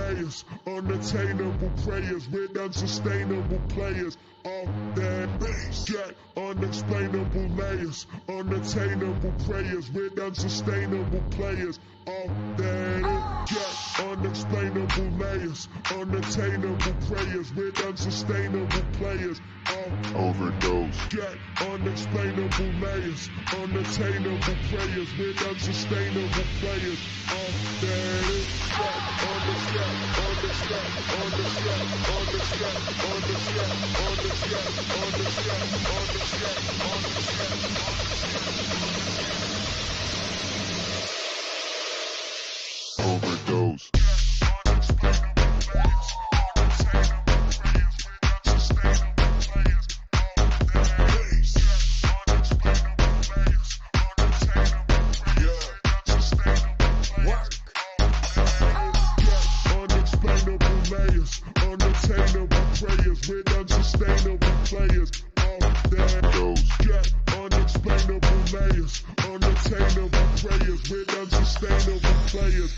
layers, unattainable prayers with unsustainable players. All that bass, got unexplainable layers, unattainable prayers with unsustainable players. All that got unexplainable layers, unattainable prayers with unsustainable players. All overdose, got unexplainable layers, unattainable prayers with unsustainable players. All that got overdose. Unattainable prayers with unsustainable players. All that goes. Got unexplainable layers, unattainable prayers with unsustainable players.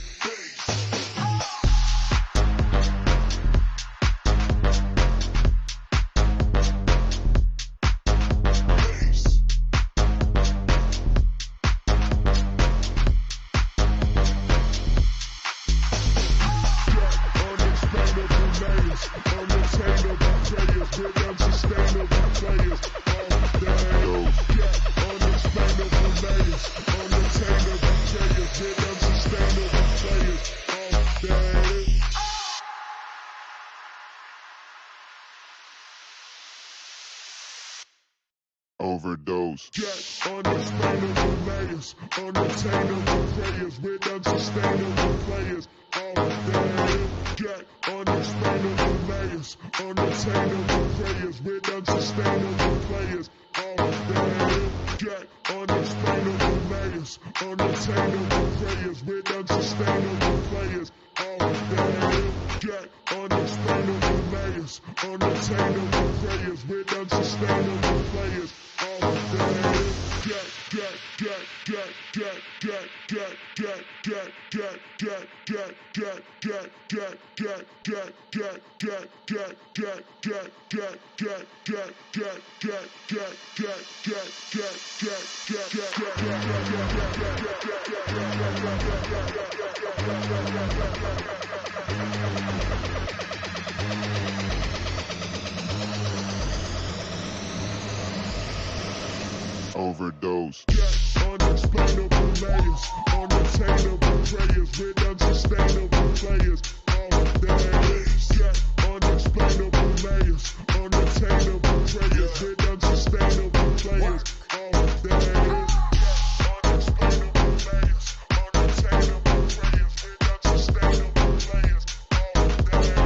Overdose. Got unexplainable layers, unattainable prayers with unsustainable players. All that got unexplainable layers, unattainable prayers with unsustainable players. All that got unexplainable layers, unattainable prayers with unsustainable players. All that got unexplainable layers, unattainable prayers with unsustainable players. All overdose. Got unexplainable layers, unattainable prayers with unsustainable players. All that got unexplainable layers, unattainable prayers with unsustainable players. All that unexplainable layers,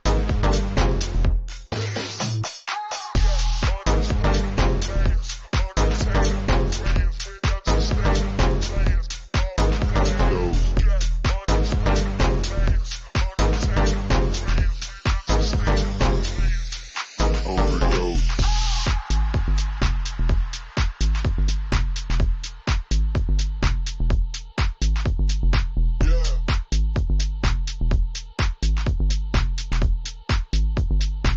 unattainable prayers with unsustainable players. All that got unexplainable layers, unattainable prayers with unsustainable players.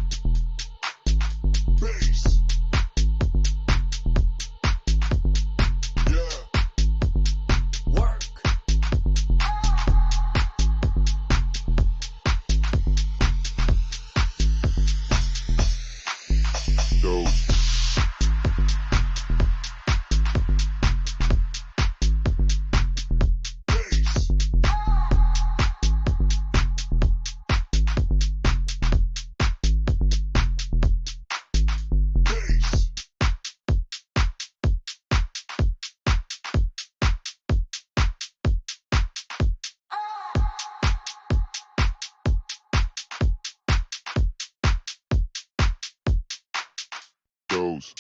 goes.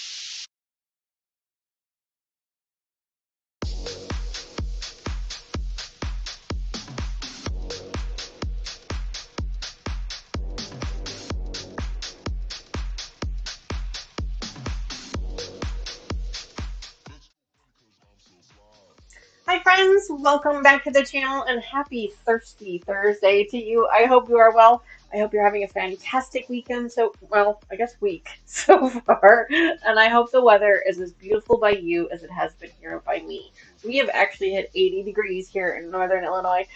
welcome back to the channel and happy Thirsty Thursday to you. I hope you are well. I hope you're having a fantastic weekend, well, I guess week so far, and I hope the weather is as beautiful by you as it has been here by me. We have actually hit 80 degrees here in northern Illinois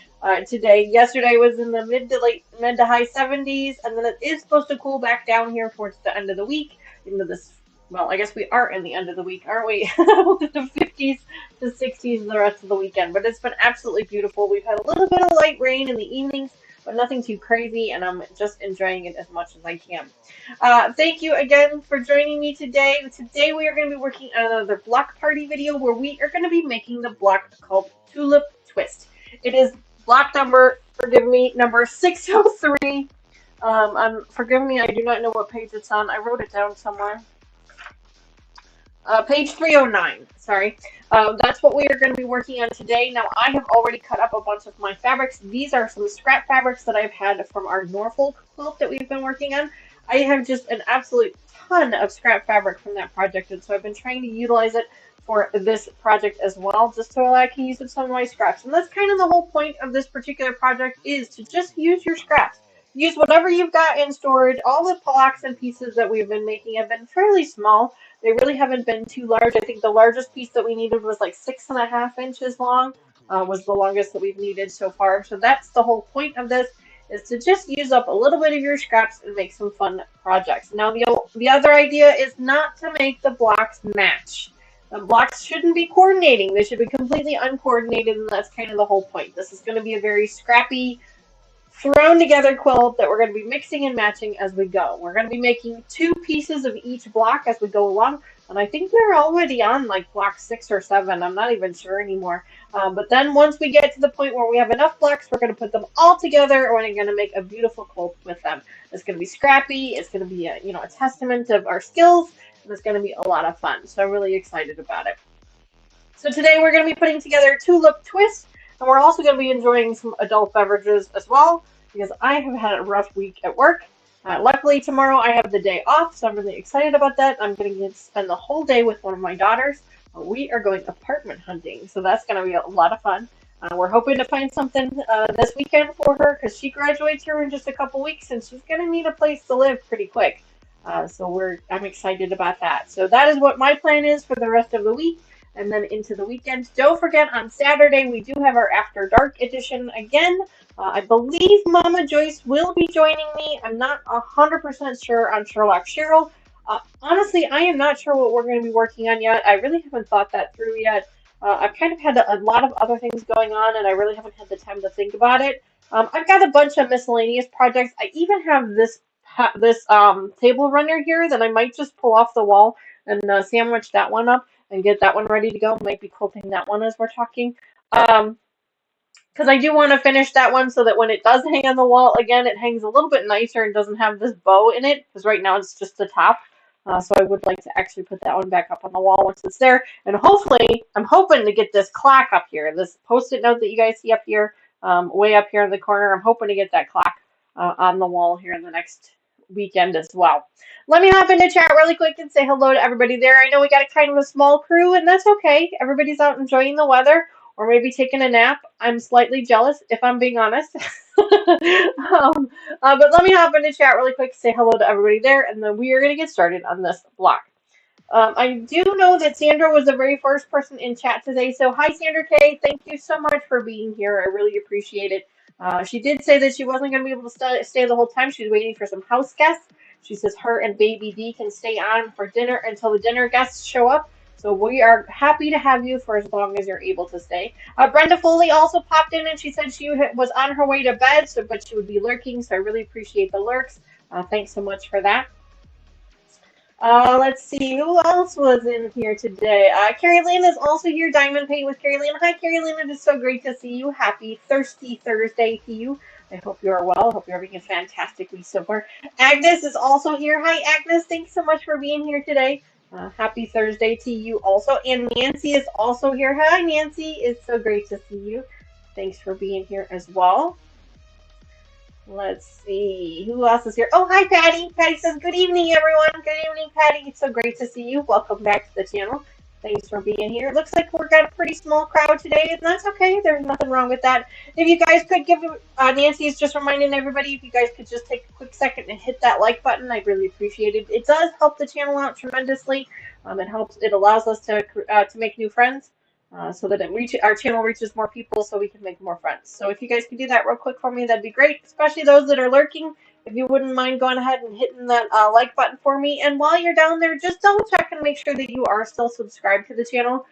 today. Yesterday was in the mid to high 70s, and then it is supposed to cool back down here towards the end of the week into this. Well, I guess we are in the end of the week, aren't we? The 50s to 60s the rest of the weekend, but it's been absolutely beautiful. We've had a little bit of light rain in the evenings, but nothing too crazy, and I'm just enjoying it as much as I can. Thank you again for joining me today. Today we are going to be working on another block party video where we are going to be making the block called Tulip Twist. It is block number, forgive me, number 603. Forgive me, I do not know what page it's on. I wrote it down somewhere. Page 309, sorry. That's what we are going to be working on today. Now, I have already cut up a bunch of my fabrics. These are some scrap fabrics that I've had from our Norfolk quilt that we've been working on. I have just an absolute ton of scrap fabric from that project, and so I've been trying to utilize it for this project as well, just so I can use some of my scraps. And that's kind of the whole point of this particular project, is to just use your scraps. Use whatever you've got in storage. All the blocks and pieces that we've been making have been fairly small. They really haven't been too large. I think the largest piece that we needed was like 6.5 inches long, was the longest that we've needed so far. So that's the whole point of this, is to just use up a little bit of your scraps and make some fun projects. Now, the other idea is not to make the blocks match. The blocks shouldn't be coordinating. They should be completely uncoordinated, and that's kind of the whole point. This is going to be a very scrappy, thrown together quilt that we're going to be mixing and matching as we go. We're going to be making 2 pieces of each block as we go along, and I think we're already on like block 6 or 7. I'm not even sure anymore. But then once we get to the point where we have enough blocks, we're going to put them all together, and we're going to make a beautiful quilt with them. It's going to be scrappy. It's going to be a testament of our skills, and it's going to be a lot of fun. So I'm really excited about it. So today we're going to be putting together Tulip Twist, and we're also going to be enjoying some adult beverages as well, because I have had a rough week at work. Luckily, tomorrow I have the day off, so I'm really excited about that. I'm going to get to spend the whole day with one of my daughters. We are going apartment hunting, so that's going to be a lot of fun. We're hoping to find something this weekend for her, because she graduates here in just a couple weeks, and she's going to need a place to live pretty quick. So I'm excited about that. So that is what my plan is for the rest of the week. And then into the weekend. Don't forget, on Saturday, we do have our After Dark edition again. I believe Mama Joyce will be joining me. I'm not 100% sure on Sherlock Cheryl. Honestly, I am not sure what we're going to be working on yet. I really haven't thought that through yet. I've kind of had a lot of other things going on, and I really haven't had the time to think about it. I've got a bunch of miscellaneous projects. I even have this table runner here that I might just pull off the wall and sandwich that one up and get that one ready to go. Might be quilting that one as we're talking. Because I do want to finish that one so that when it does hang on the wall, again, it hangs a little bit nicer and doesn't have this bow in it, because right now it's just the top. So I would like to actually put that one back up on the wall once it's there. And hopefully, I'm hoping to get this clock up here, this Post-it note that you guys see up here, way up here in the corner. I'm hoping to get that clock on the wall here in the next weekend as well. Let me hop into chat really quick and say hello to everybody there. I know we got a kind of a small crew, and that's okay. Everybody's out enjoying the weather or maybe taking a nap. I'm slightly jealous, if I'm being honest. But let me hop into chat really quick, say hello to everybody there, and then we are going to get started on this block. I do know that Sandra was the very first person in chat today, so hi Sandra K. Thank you so much for being here. I really appreciate it. She did say that she wasn't going to be able to stay the whole time. She was waiting for some house guests. She says her and baby D can stay on for dinner until the dinner guests show up. So we are happy to have you for as long as you're able to stay. Brenda Foley also popped in, and she said she was on her way to bed, but she would be lurking, so I really appreciate the lurks. Thanks so much for that. Let's see, who else was in here today? Carrie Lynn is also here, Diamond Paint with Carrie Lynn. Hi, Carrie Lynn, it is so great to see you. Happy Thirsty Thursday to you. I hope you are well. I hope you're having a fantastic week so far. Agnes is also here. Hi, Agnes. Thanks so much for being here today. Happy Thursday to you also. And Nancy is also here. Hi, Nancy. It's so great to see you. Thanks for being here as well. Let's see. Who else is here? Oh, hi, Patty. Patty says, good evening, everyone. Good evening, Patty. It's so great to see you. Welcome back to the channel. Thanks for being here. It looks like we've got a pretty small crowd today, and that's okay. There's nothing wrong with that. If you guys could give, Nancy is just reminding everybody, if you guys could just take a quick second and hit that like button, I'd really appreciate it. It does help the channel out tremendously. It allows us to make new friends, so that our channel reaches more people, so we can make more friends. So if you guys could do that real quick for me, that'd be great. Especially those that are lurking. If you wouldn't mind going ahead and hitting that like button for me. And while you're down there, just double check and make sure that you are still subscribed to the channel.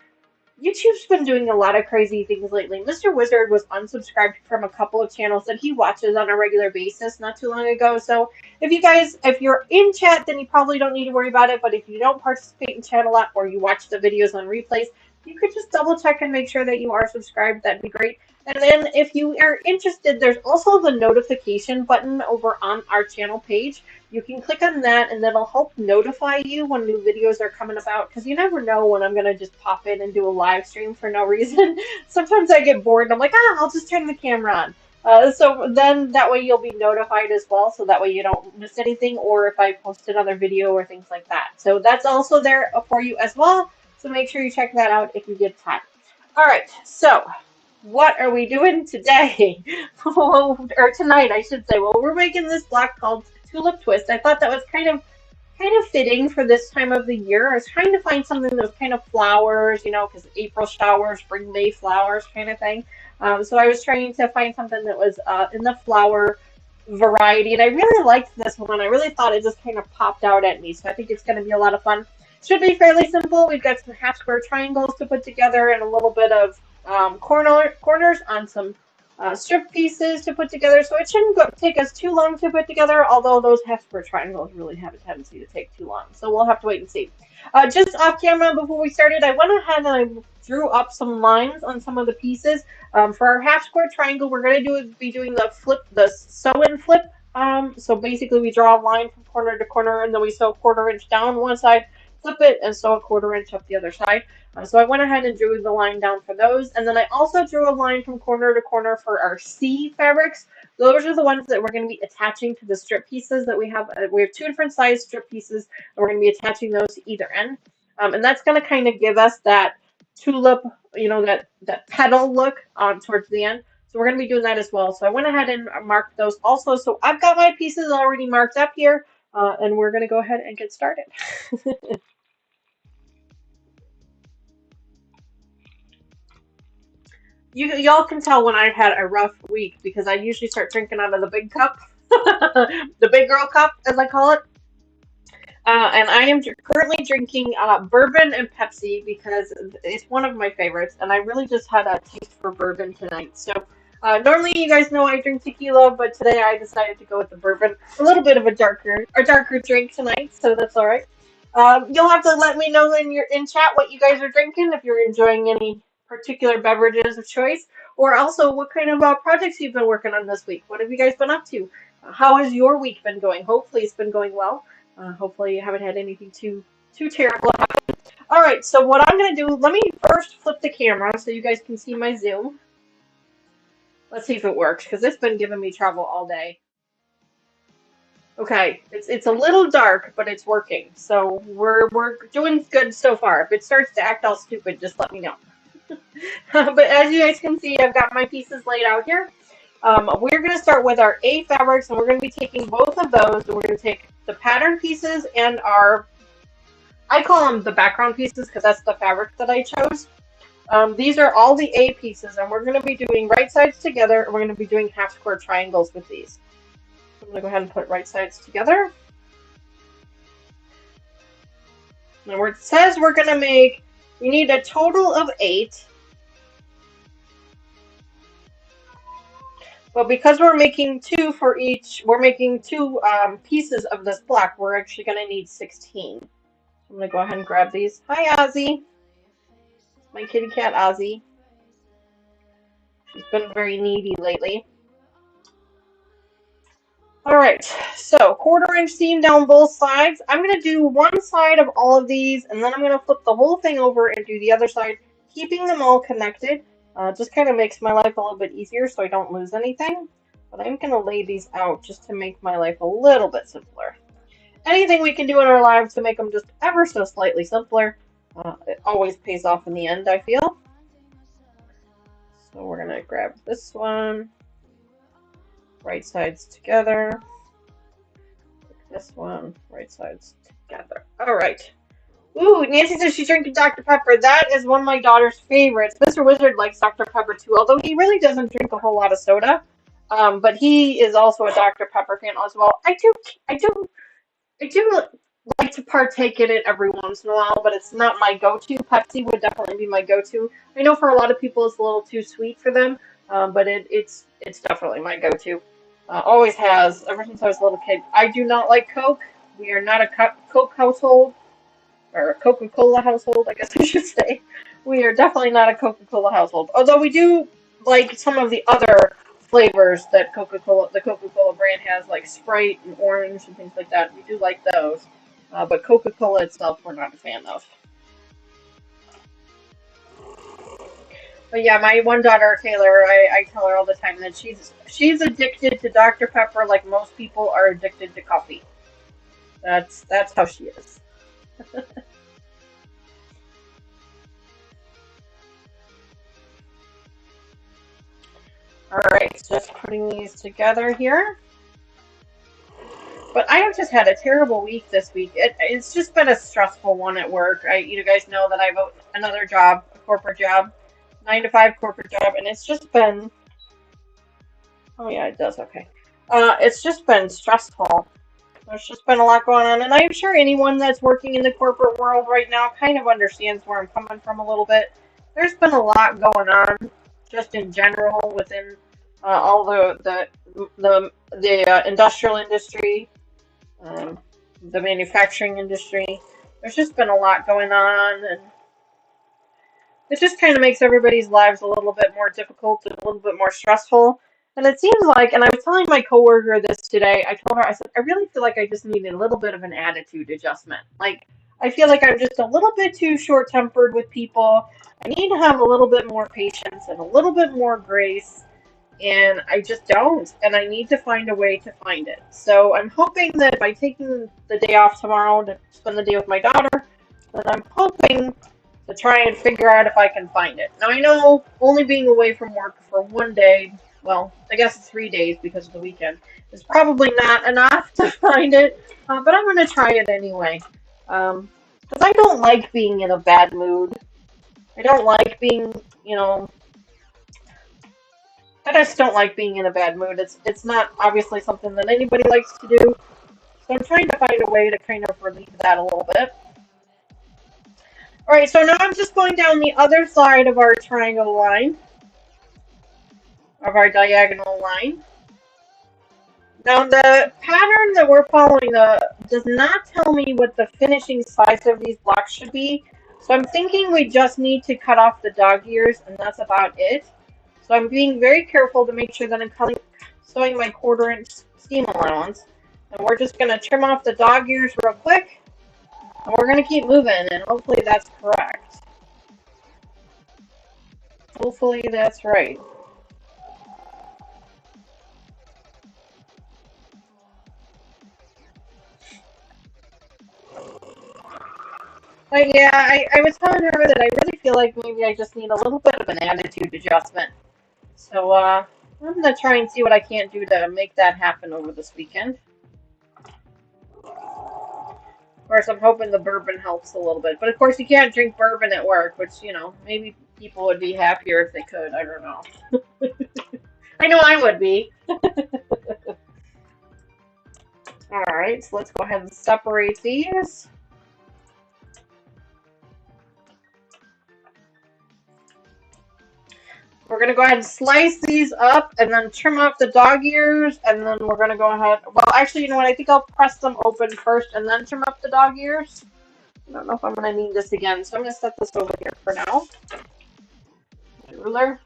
YouTube's been doing a lot of crazy things lately. Mr. Wizard was unsubscribed from a couple of channels that he watches on a regular basis not too long ago. So if you're in chat, then you probably don't need to worry about it. But if you don't participate in chat a lot or you watch the videos on replays, you could just double check and make sure that you are subscribed. That'd be great. And then if you are interested, there's also the notification button over on our channel page. You can click on that and that'll help notify you when new videos are coming about, because you never know when I'm going to just pop in and do a live stream for no reason. Sometimes I get bored and I'm like, I'll just turn the camera on. So then that way you'll be notified as well, so that way you don't miss anything, or if I post another video or things like that. So that's also there for you as well. So make sure you check that out if you get time. All right, so what are we doing today? Or tonight, I should say. Well, we're making this block called Tulip Twist. I thought that was kind of fitting for this time of the year. I was trying to find something that was kind of flowers, you know, because April showers bring May flowers kind of thing. So I was trying to find something that was in the flower variety, and I really liked this one. I really thought it just kind of popped out at me, so I think it's going to be a lot of fun. Should be fairly simple. We've got some half square triangles to put together and a little bit of corners on some strip pieces to put together, so it shouldn't take us too long to put together, although those half square triangles really have a tendency to take too long, so we'll have to wait and see. Just off camera before we started, I went ahead and I drew up some lines on some of the pieces. For our half square triangle, we're going to be doing the sew and flip. So basically we draw a line from corner to corner, and then we sew a 1/4 inch down one side, flip it, and sew a 1/4 inch up the other side. So I went ahead and drew the line down for those, and then I also drew a line from corner to corner for our C fabrics. Those are the ones that we're going to be attaching to the strip pieces that we have. We have 2 different size strip pieces, and we're going to be attaching those to either end. And that's going to kind of give us that tulip, you know, that petal look towards the end. So we're going to be doing that as well. So I went ahead and marked those also. So I've got my pieces already marked up here, and we're going to go ahead and get started. Y'all can tell when I've had a rough week because I usually start drinking out of the big cup, the big girl cup, as I call it. And I am currently drinking bourbon and Pepsi because it's one of my favorites, and I really just had a taste for bourbon tonight. So normally you guys know I drink tequila, but today I decided to go with the bourbon. A little bit of a darker drink tonight, so that's all right. You'll have to let me know in chat what you guys are drinking, if you're enjoying any particular beverages of choice, or also what kind of projects you've been working on this week. What have you guys been up to? How has your week been going? Hopefully it's been going well. Hopefully you haven't had anything too terrible happen. All right, so what I'm going to do, let me first flip the camera so you guys can see my zoom. Let's see if it works, because it's been giving me trouble all day. Okay, it's a little dark, but it's working. So we're doing good so far. If it starts to act all stupid, just let me know. But as you guys can see, I've got my pieces laid out here. We're going to start with our A fabrics, and we're going to be taking both of those, and we're going to take the pattern pieces and I call them the background pieces because that's the fabric that I chose. These are all the A pieces, and we're going to be doing right sides together, and we're going to be doing half square triangles with these. So I'm going to go ahead and put right sides together. Now where it says we're going to make, we need a total of 8. But because we're making 2 for each, we're making 2 pieces of this block, we're actually going to need 16. So I'm going to go ahead and grab these. Hi, Ozzy. My kitty cat, Ozzy. She's been very needy lately. Alright, so 1/4 inch seam down both sides. I'm going to do one side of all of these, and then I'm going to flip the whole thing over and do the other side, keeping them all connected. Just kind of makes my life a little bit easier so I don't lose anything. But I'm going to lay these out just to make my life a little bit simpler. Anything we can do in our lives to make them just ever so slightly simpler, It always pays off in the end, I feel. So we're gonna grab this one, right sides together. This one, right sides together. All right. Ooh, Nancy says she's drinking Dr. Pepper. That is one of my daughter's favorites. Mr. Wizard likes Dr. Pepper too, although he really doesn't drink a whole lot of soda. But he is also a Dr. Pepper fan as well. I do like to partake in it every once in a while, but it's not my go-to. Pepsi would definitely be my go-to. I know for a lot of people it's a little too sweet for them, but it's definitely my go-to. Always has ever since I was a little kid. I do not like Coke. We are not a Coke household or a Coca-Cola household, I guess I should say. We are definitely not a Coca-Cola household. Although we do like some of the other flavors that the Coca-Cola brand has, like Sprite and Orange and things like that. We do like those. But Coca-Cola itself, we're not a fan of. But yeah, my one daughter, Taylor, I tell her all the time that she's addicted to Dr. Pepper like most people are addicted to coffee. That's how she is. Alright, just putting these together here. But I have just had a terrible week this week. It's just been a stressful one at work. You guys know that I have another job, a corporate job, 9 to 5 corporate job, and it's just been. Oh yeah, it does. Okay. It's just been stressful. There's just been a lot going on, and I'm sure anyone that's working in the corporate world right now kind of understands where I'm coming from a little bit. There's been a lot going on, just in general, within all the industrial industry, um, the manufacturing industry. There's just been a lot going on, and it just kind of makes everybody's lives a little bit more difficult and a little bit more stressful. And it seems like, and I was telling my coworker this today, I told her, I said, I really feel like I just need a little bit of an attitude adjustment. Like, I feel like I'm just a little bit too short-tempered with people. I need to have a little bit more patience and a little bit more grace. And I just don't. And I need to find a way to find it. So I'm hoping that by taking the day off tomorrow to spend the day with my daughter, that I'm hoping to try and figure out if I can find it. Now, I know only being away from work for one day, well, I guess it's 3 days because of the weekend, is probably not enough to find it, but I'm going to try it anyway. Because I don't like being in a bad mood. I don't like being, I just don't like being in a bad mood. It's not obviously something that anybody likes to do. So I'm trying to find a way to kind of relieve that a little bit. Alright, so now I'm just going down the other side of our triangle line, of our diagonal line. Now the pattern that we're following does not tell me what the finishing size of these blocks should be. So I'm thinking we just need to cut off the dog ears and that's about it. So I'm being very careful to make sure that I'm sewing my 1/4 inch seam allowance. And we're just going to trim off the dog ears real quick. And we're going to keep moving and hopefully that's correct. Hopefully that's right. But yeah, I was telling her that I really feel like maybe I just need a little bit of an attitude adjustment. So I'm going to try and see what I can't do to make that happen over this weekend. Of course, I'm hoping the bourbon helps a little bit. But of course, you can't drink bourbon at work, which, maybe people would be happier if they could. I don't know. I know I would be. Alright, so let's go ahead and separate these. We're going to go ahead and slice these up and then trim off the dog ears. And then we're going to go ahead. Well, actually, you know what? I think I'll press them open first and then trim up the dog ears. I don't know if I'm going to need this again. So I'm going to set this over here for now. My ruler.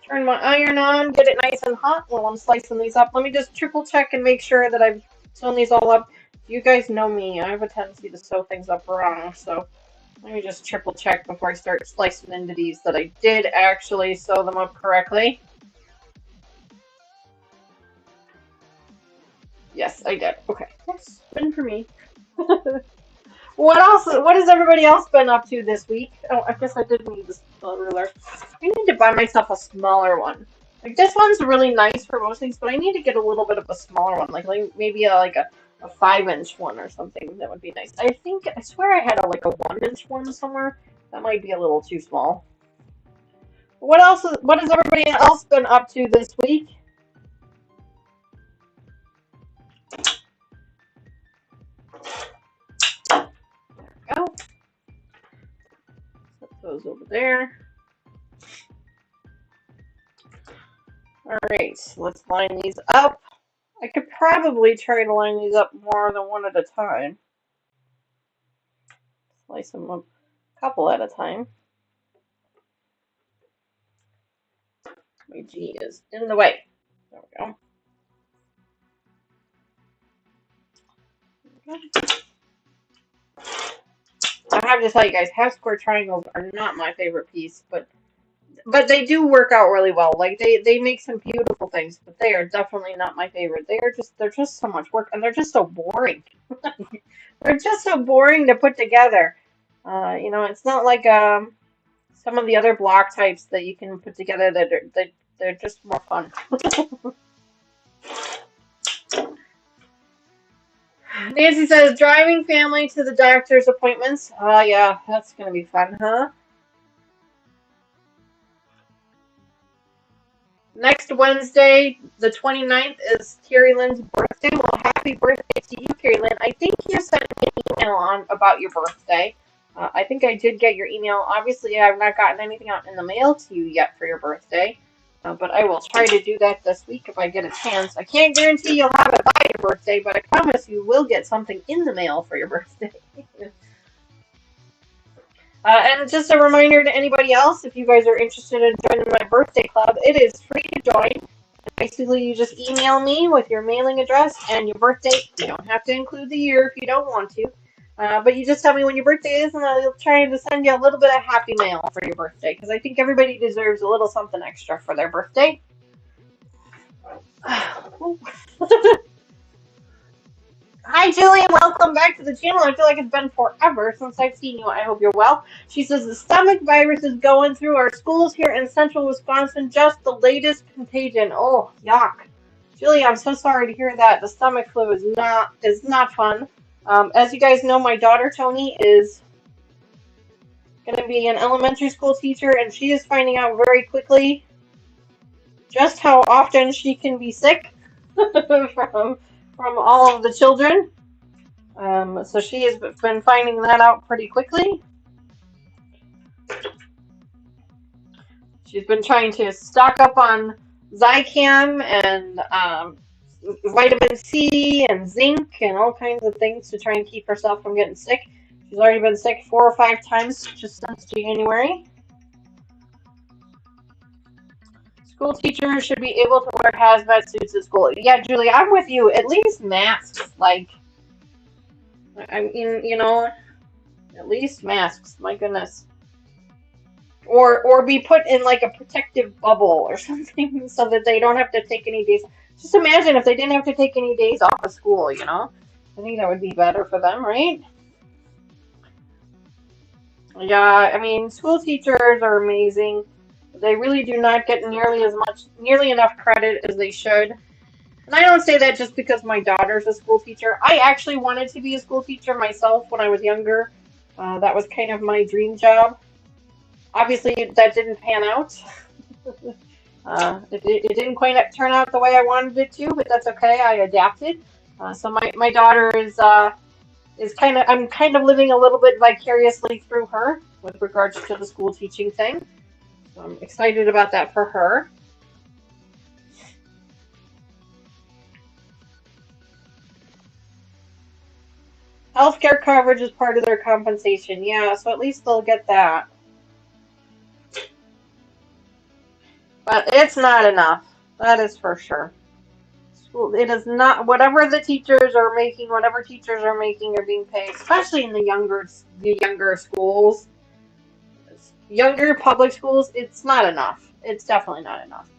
Turn my iron on. Get it nice and hot while I'm slicing these up. Let me just triple check and make sure that I've sewn these all up. You guys know me. I have a tendency to sew things up wrong. So let me just triple check before I start slicing into these that I did actually sew them up correctly. Yes, I did. Okay, that's good for me. What else? What has everybody else been up to this week? Oh, I guess I did need this ruler. I need to buy myself a smaller one. Like this one's really nice for most things, but I need to get a little bit of a smaller one, like maybe a 5-inch one or something. That would be nice. I swear I had like a 1-inch one somewhere. That might be a little too small. What else? What has everybody else been up to this week? Go. Put those over there. Alright, let's line these up. I could probably try to line these up more than one at a time. Slice them up a couple at a time. My G is in the way. There we go. I have to tell you guys, half square triangles are not my favorite piece, but they do work out really well. Like they make some beautiful things, but they are definitely not my favorite. They're just so much work, and they're just so boring. They're just so boring to put together. You know, it's not like some of the other block types that you can put together that they're just more fun. Nancy says, driving family to the doctor's appointments. Oh, yeah, that's going to be fun, huh? Next Wednesday, the 29th, is Carrie Lynn's birthday. Well, happy birthday to you, Carrie Lynn. I think you sent me an email on about your birthday. I think I did get your email. Obviously, I've not gotten anything out in the mail to you yet for your birthday. But I will try to do that this week if I get a chance. I can't guarantee you'll have it by your birthday, but I promise you will get something in the mail for your birthday. And just a reminder to anybody else, if you guys are interested in joining my birthday club, it is free to join. Basically, you just email me with your mailing address and your birthday. You don't have to include the year if you don't want to. But you just tell me when your birthday is, and I'll try to send you a little bit of happy mail for your birthday, because I think everybody deserves a little something extra for their birthday. Hi, Julie, and welcome back to the channel. I feel like it's been forever since I've seen you. I hope you're well. She says the stomach virus is going through our schools here in central Wisconsin. Just the latest contagion. Oh, yuck. Julie, I'm so sorry to hear that. The stomach flu is not fun. As you guys know, my daughter, Tony, is going to be an elementary school teacher, and she is finding out very quickly just how often she can be sick from all of the children. So she has been finding that out pretty quickly. She's been trying to stock up on Zicam and vitamin C and zinc and all kinds of things to try and keep herself from getting sick. She's already been sick 4 or 5 times just since January. School teachers should be able to wear hazmat suits at school. Yeah, Julie, I'm with you. At least masks. Like, I mean, you know, at least masks. My goodness. Or be put in like a protective bubble or something so that they don't have to take any days. Just imagine if they didn't have to take any days off of school, you know? I think that would be better for them, right? Yeah, I mean, school teachers are amazing. They really do not get nearly enough credit as they should. And I don't say that just because my daughter's a school teacher. I actually wanted to be a school teacher myself when I was younger. That was kind of my dream job. Obviously, that didn't pan out. It didn't quite turn out the way I wanted it to, but that's okay. I adapted. So my daughter is I'm kind of living a little bit vicariously through her with regards to the school teaching thing. So I'm excited about that for her. Healthcare coverage is part of their compensation. Yeah, so at least they'll get that. But it's not enough. That is for sure. It is not, whatever teachers are making are being paid, especially in the younger schools, younger public schools. It's not enough. It's definitely not enough.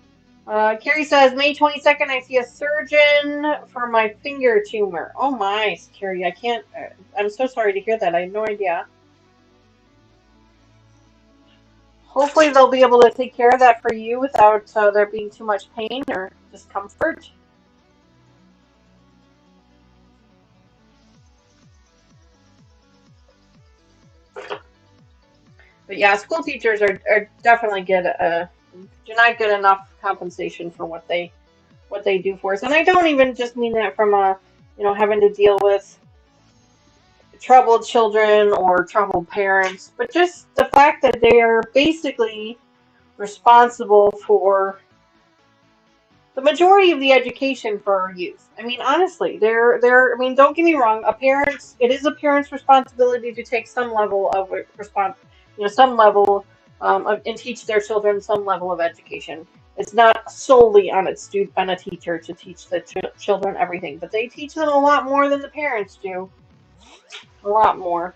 Carrie says, May 22nd, I see a surgeon for my finger tumor. Oh my, Carrie, I can't. I'm so sorry to hear that. I had no idea. Hopefully, they'll be able to take care of that for you without there being too much pain or discomfort. But yeah, school teachers are definitely do not get enough compensation for what they do for us. And I don't even just mean that from having to deal with troubled children or troubled parents, but just the fact that they are basically responsible for the majority of the education for our youth. I mean, honestly, I mean, don't get me wrong, it is a parent's responsibility to take some level of some level and teach their children some level of education. It's not solely on a teacher to teach the children everything, but they teach them a lot more than the parents do. A lot more.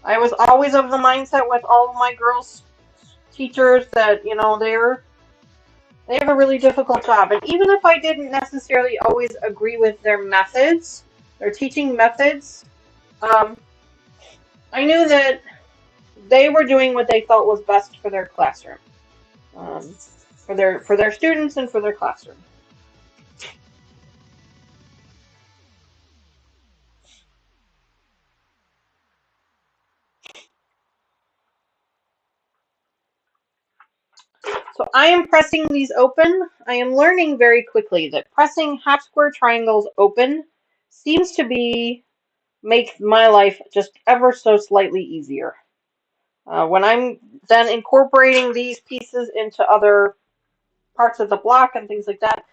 I was always of the mindset with all of my girls' teachers that, they have a really difficult job. And even if I didn't necessarily always agree with their methods, their teaching methods, I knew that they were doing what they felt was best for their classroom, for their students and for their classroom. So I am pressing these open. I am learning very quickly that pressing half square triangles open seems to make my life just ever so slightly easier. When I'm then incorporating these pieces into other parts of the block and things like that,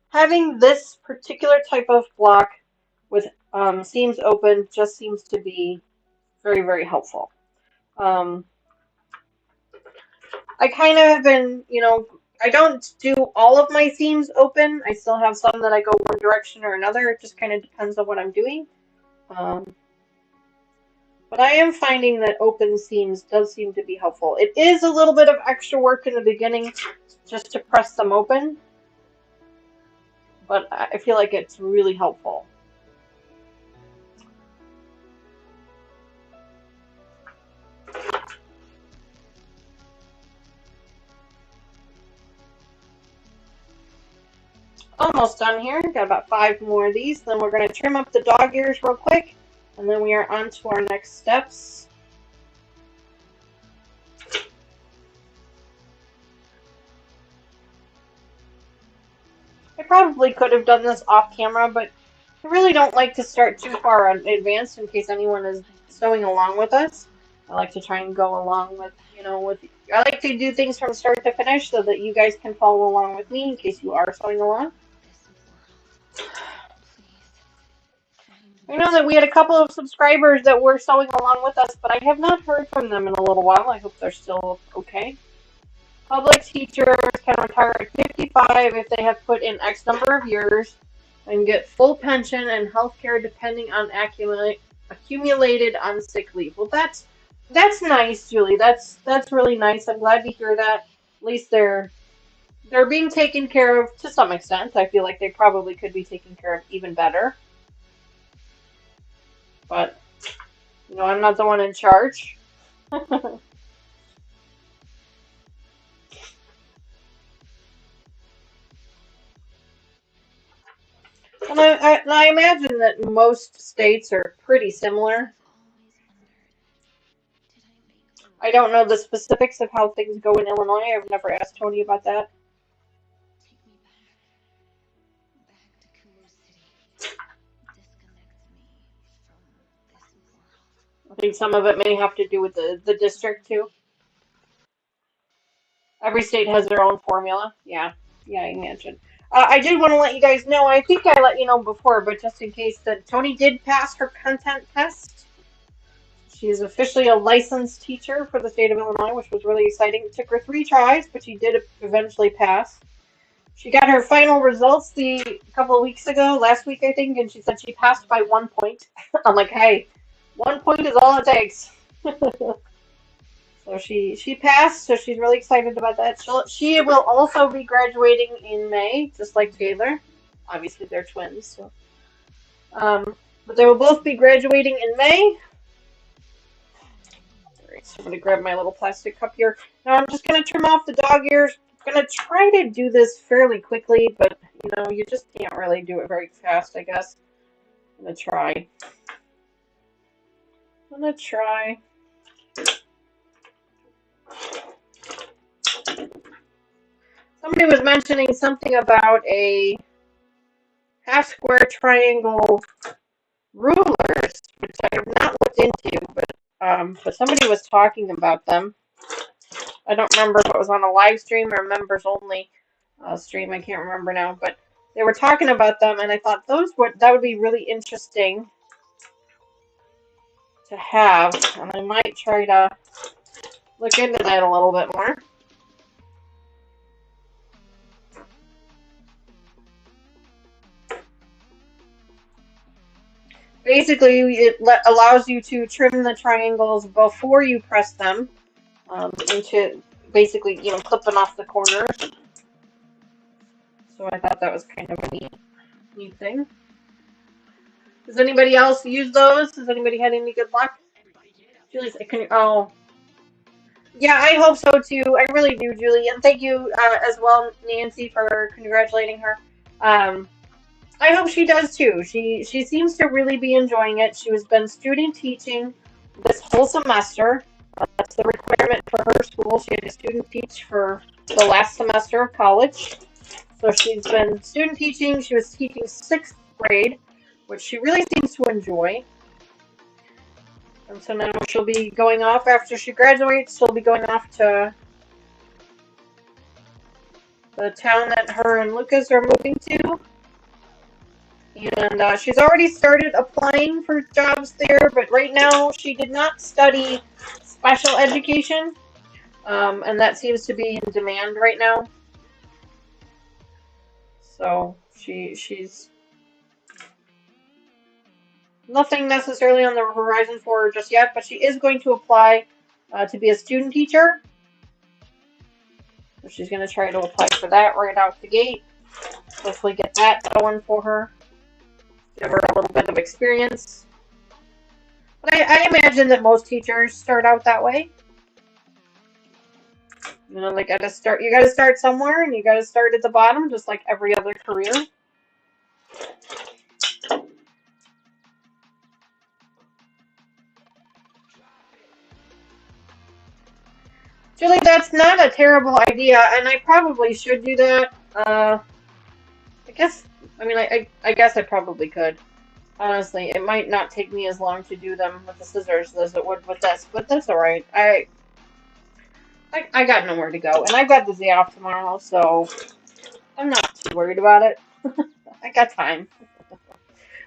having this particular type of block with seams open just seems to be very, very helpful. I kind of have been, I don't do all of my seams open. I still have some that I go one direction or another. It just kind of depends on what I'm doing. But I am finding that open seams does seem to be helpful. It is a little bit of extra work in the beginning just to press them open, but I feel like it's really helpful. Almost done here. Got about 5 more of these. Then we're going to trim up the dog ears real quick, and then we are on to our next steps. I probably could have done this off camera, but I really don't like to start too far in advance in case anyone is sewing along with us. I like to try and go along with, I like to do things from start to finish so that you guys can follow along with me in case you are sewing along. I know that we had a couple of subscribers that were sewing along with us, but I have not heard from them in a little while. I hope they're still okay. Public teachers can retire at 55 if they have put in X number of years and get full pension and health care depending on accumulated on sick leave. Well, that's nice, Julie. That's really nice. I'm glad to hear that. At least they're being taken care of to some extent. I feel like they probably could be taken care of even better. But, I'm not the one in charge. And I imagine that most states are pretty similar. I don't know the specifics of how things go in Illinois. I've never asked Tony about that. I think some of it may have to do with the district too. Every state has their own formula. Yeah, I imagine. I did want to let you guys know, I think I let you know before, but just in case, that Tony did pass her content test. She is officially a licensed teacher for the state of Illinois, which was really exciting. It took her 3 tries, but she did eventually pass. She got her final results a couple of weeks ago, last week I think, and she said she passed by 1 point. I'm like, hey, 1 point is all it takes. So So she passed, so she's really excited about that. She will also be graduating in May, just like Taylor. Obviously, they're twins, so but they will both be graduating in May. Alright, so I'm gonna grab my little plastic cup here. Now I'm just gonna trim off the dog ears. I'm gonna try to do this fairly quickly, but you know, you just can't really do it very fast, I guess. I'm gonna try. I'm gonna try. Somebody was mentioning something about a half square triangle rulers, which I have not looked into, but somebody was talking about them. I don't remember if it was on a live stream or members only stream. I can't remember now, but they were talking about them, and I thought that would be really interesting to have, and I might try to look into that a little bit more. Basically, it allows you to trim the triangles before you press them into basically, you know, clipping off the corners. So I thought that was kind of a neat thing. Does anybody else use those? Has anybody had any good luck? Julie's, oh. Yeah, I hope so too. I really do, Julie. And thank you as well, Nancy, for congratulating her. I hope she does too. She seems to really be enjoying it. She has been student teaching this whole semester. That's the requirement for her school. She had to student teach for the last semester of college. So she's been student teaching. She was teaching 6th grade, which she really seems to enjoy. And so now she'll be going off after she graduates. She'll be going off to the town that her and Lucas are moving to. And she's already started applying for jobs there, but right now she did not study special education, and that seems to be in demand right now. So she's nothing necessarily on the horizon for her just yet, but she is going to apply to be a student teacher. So she's going to try to apply for that right out the gate. Hopefully get that going for her. Give her a little bit of experience. But I imagine that most teachers start out that way. You know, they gotta start. You gotta start somewhere, and you gotta start at the bottom, just like every other career. Julie, that's not a terrible idea, and I probably should do that. I guess. I mean, I guess I probably could. Honestly, it might not take me as long to do them with the scissors as it would with this, but that's alright. I got nowhere to go, and I've got the day off tomorrow, so I'm not too worried about it. I got time.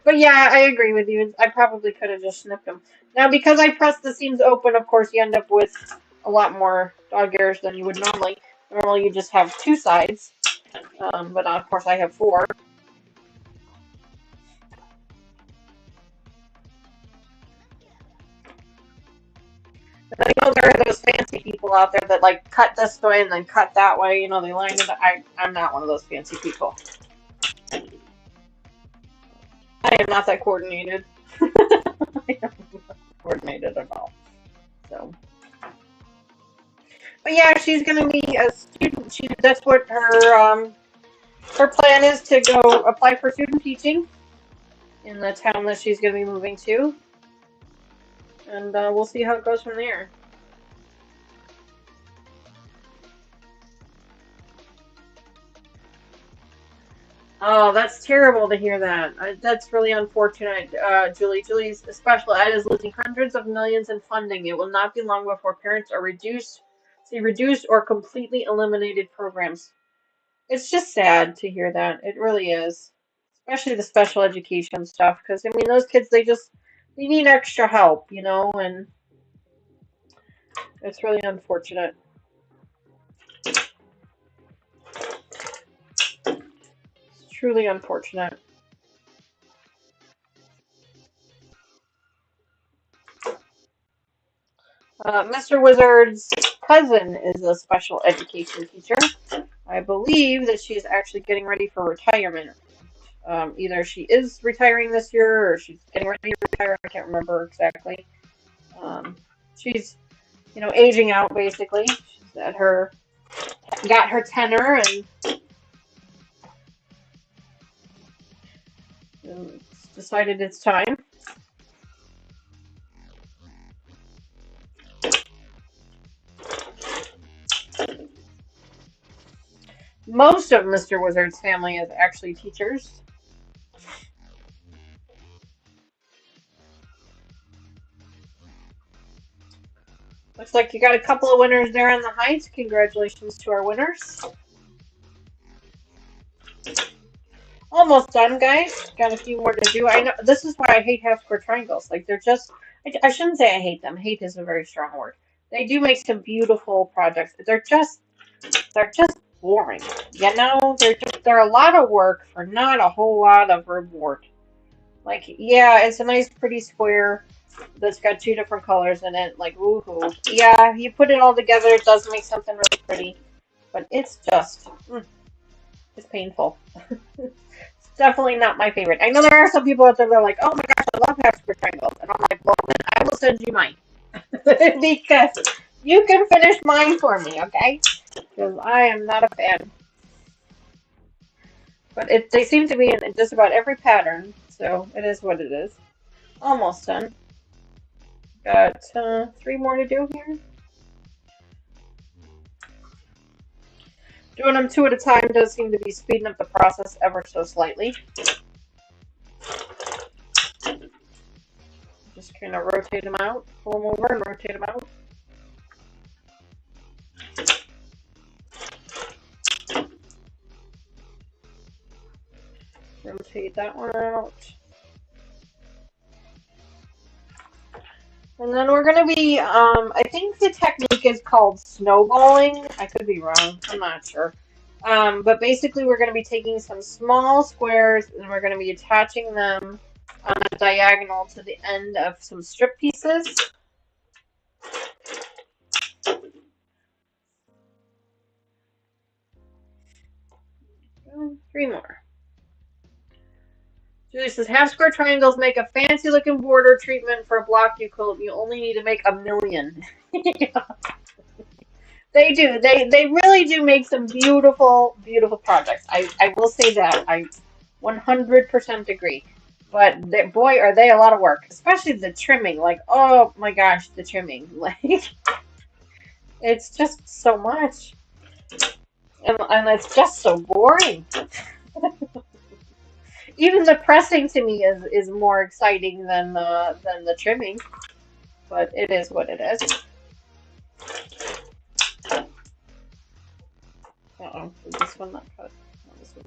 But yeah, I agree with you. I probably could have just snipped them. Now, because I pressed the seams open, of course, you end up with a lot more dog ears than you would normally. Normally, you just have 2 sides, but of course, I have 4. And I know there are those fancy people out there that like cut this way and then cut that way. You know, they line it. I'm not one of those fancy people. I am not that coordinated. I am not coordinated at all. So, but yeah, she's gonna be a student. That's what her plan is, to go apply for student teaching in the town that she's gonna be moving to, and we'll see how it goes from there. Oh, that's terrible to hear that. That's really unfortunate, Julie. Julie's special ed is losing hundreds of millions in funding. It will not be long before parents are reduced or completely eliminated programs. It's just sad to hear that. It really is. Especially the special education stuff, because, I mean, those kids, they need extra help, you know, and it's really unfortunate. It's truly unfortunate. Mr. Wizard's cousin is a special education teacher. I believe that she's actually getting ready for retirement. Either she is retiring this year or she's getting ready to retire. I can't remember exactly. She's, aging out basically. She's got her tenure and decided it's time. Most of Mr. Wizard's family is actually teachers. Looks like you got a couple of winners there on the heights. Congratulations to our winners. Almost done, guys. Got a few more to do. I know this is why I hate half square triangles. Like they're just, I shouldn't say I hate them. Hate is a very strong word. They do make some beautiful projects. They're just boring. They're a lot of work for not a whole lot of reward. Like, yeah, it's a nice pretty square that's got two different colors in it. Like, woohoo. Yeah, you put it all together, it does make something really pretty. But it's just, it's painful. It's definitely not my favorite. I know there are some people out there that are like, oh my gosh, I love half square triangles. And I'm like, well, then I will send you mine. Because you can finish mine for me, okay? Because I am not a fan. But they seem to be in just about every pattern, so it is what it is. Almost done. Got 3 more to do here. Doing them 2 at a time does seem to be speeding up the process ever so slightly. Just kind of rotate them out, pull them over and rotate them out. Rotate that one out. And then we're going to be, I think the technique is called snowballing. I could be wrong. I'm not sure. But basically we're going to be taking some small squares and we're going to be attaching them on a diagonal to the end of some strip pieces. 3 more. Julie says, half square triangles make a fancy looking border treatment for a block you quilt. You only need to make 1,000,000. They do. They really do make some beautiful, beautiful projects. I will say that. I 100% agree. But boy, are they a lot of work. Especially the trimming. Like, oh my gosh, the trimming. Like, it's just so much. And it's just so boring. Even the pressing to me is more exciting than the trimming, but it is what it is. Uh-oh, is this one not cut? No, this one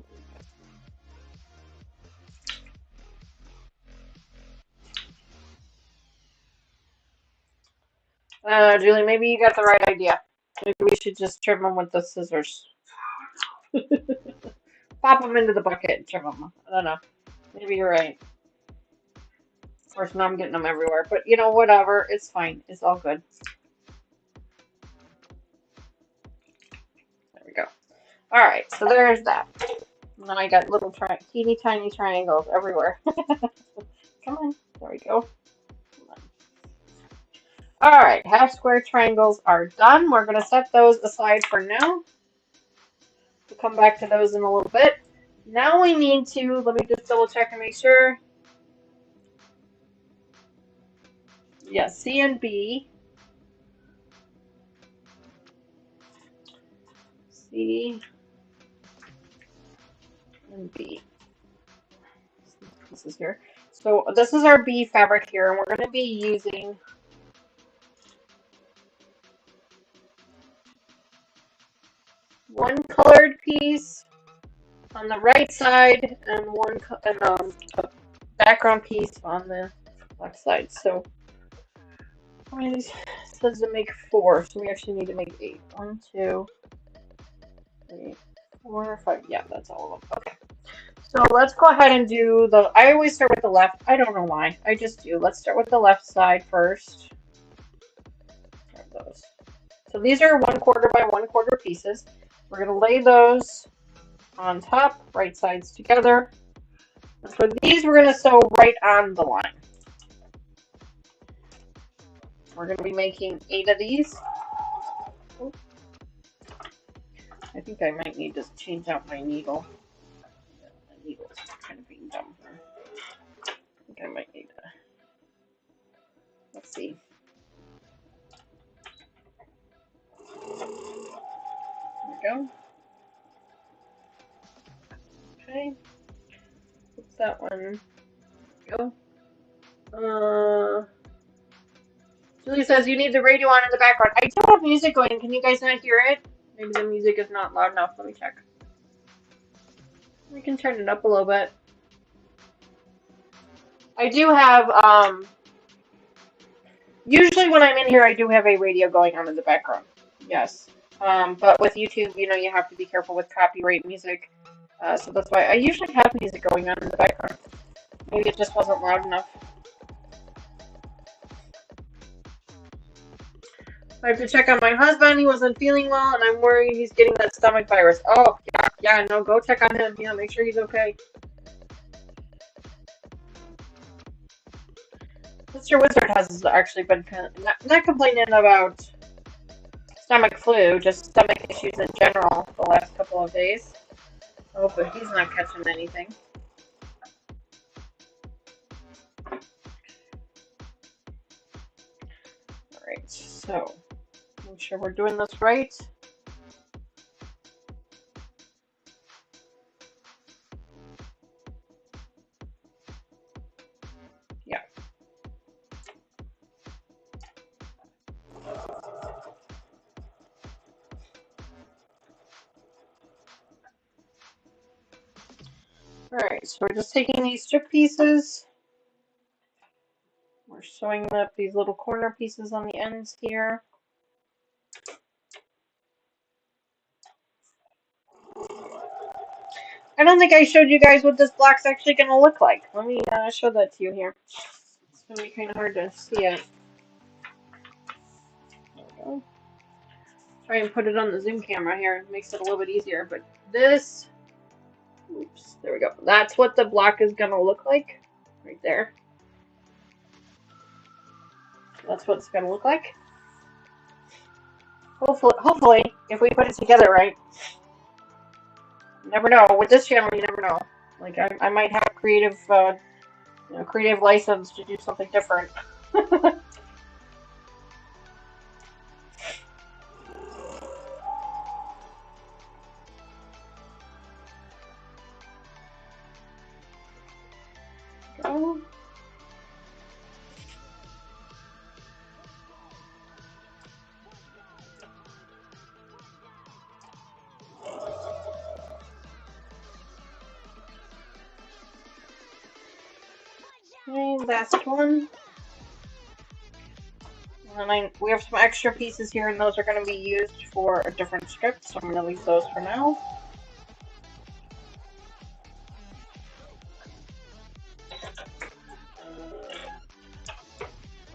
cut. Julie, maybe you got the right idea. Maybe we should just trim them with the scissors. Pop them into the bucket and trim them. I don't know. Maybe you're right. Of course, now I'm getting them everywhere. But, whatever. It's fine. It's all good. There we go. Alright, so there's that. And then I got little teeny tiny triangles everywhere. Come on. There we go. Alright, half square triangles are done. We're going to set those aside for now. We'll come back to those in a little bit. Now we need to, let me just double check and make sure. Yeah, C and B. C and B. This is here. So this is our B fabric here, and we're going to be using one colored piece on the right side and a background piece on the left side. So how many of these? It says to make 4, so we actually need to make 8. 1, 2, 3, 4, 5. Yeah, that's all of them. Okay. So let's go ahead and do I always start with the left. I don't know why. I just do. Let's start with the left side first. those. So these are 1/4 by 1/4 pieces. We're going to lay those on top, right sides together. And for these, we're going to sew right on the line. We're going to be making 8 of these. Oh, I think I might need to change out my needle. The needle is kind of being dumb here. I think I might need to. Let's see. There we go. Okay. What's that one? Go. Julie says you need the radio on in the background. I do have music going. Can you guys not hear it? Maybe the music is not loud enough. Let me check. We can turn it up a little bit. I do have, usually when I'm in here, I do have a radio going on in the background. Yes. But with YouTube, you know, you have to be careful with copyright music. So that's why I usually have music going on in the background. Maybe it just wasn't loud enough. I have to check on my husband. He wasn't feeling well, and I'm worried he's getting that stomach virus. Oh, yeah, no, go check on him. Yeah, make sure he's okay. Mr. Wizard has actually been not complaining about stomach flu, just stomach issues in general the last couple of days. Oh, but he's not catching anything. Alright, so make sure we're doing this right. Yeah. Alright, so we're just taking these strip pieces. We're sewing up these little corner pieces on the ends here. I don't think I showed you guys what this block's actually going to look like. Let me show that to you here. It's going to be kind of hard to see it. There we go. Try and put it on the zoom camera here. It makes it a little bit easier. But this, oops, there we go. That's what the block is going to look like. Right there. That's what it's going to look like. Hopefully, if we put it together right. You never know. With this channel, you never know. Like, I might have creative license to do something different. Go. Okay, last one. And we have some extra pieces here, and those are going to be used for a different strip, so I'm going to leave those for now.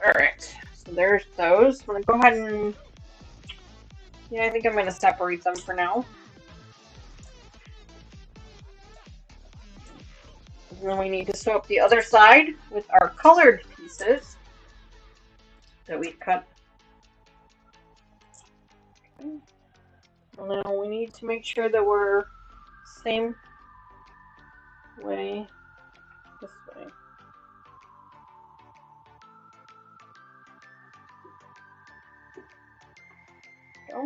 Alright, so there's those. I'm going to go ahead and... yeah, I think I'm going to separate them for now. And then we need to sew up the other side with our colored pieces that we cut. Okay. And then we need to make sure that we're same way, this way. Go.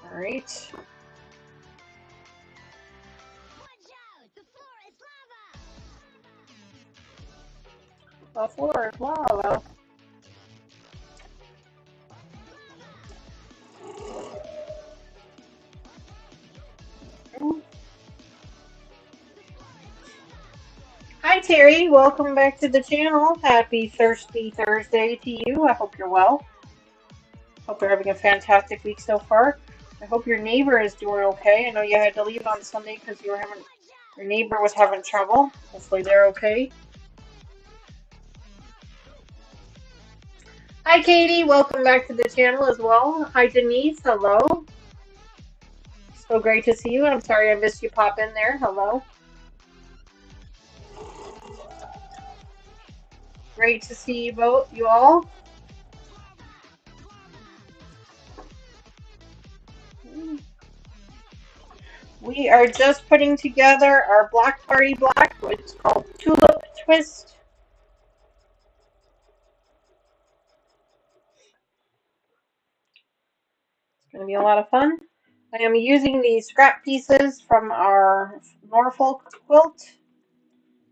All right. The floor is lava. Hi Terry, welcome back to the channel. Happy Thirsty Thursday to you. I hope you're well. Hope you're having a fantastic week so far. I hope your neighbor is doing okay. I know you had to leave on Sunday because your neighbor was having trouble. Hopefully they're okay. Hi, Katie. Welcome back to the channel as well. Hi, Denise. Hello. So great to see you. I'm sorry I missed you pop in there. Hello. Great to see you both, you all. We are just putting together our Black Party block, which is called Tulip Twist. It's going to be a lot of fun. I am using these scrap pieces from our Norfolk quilt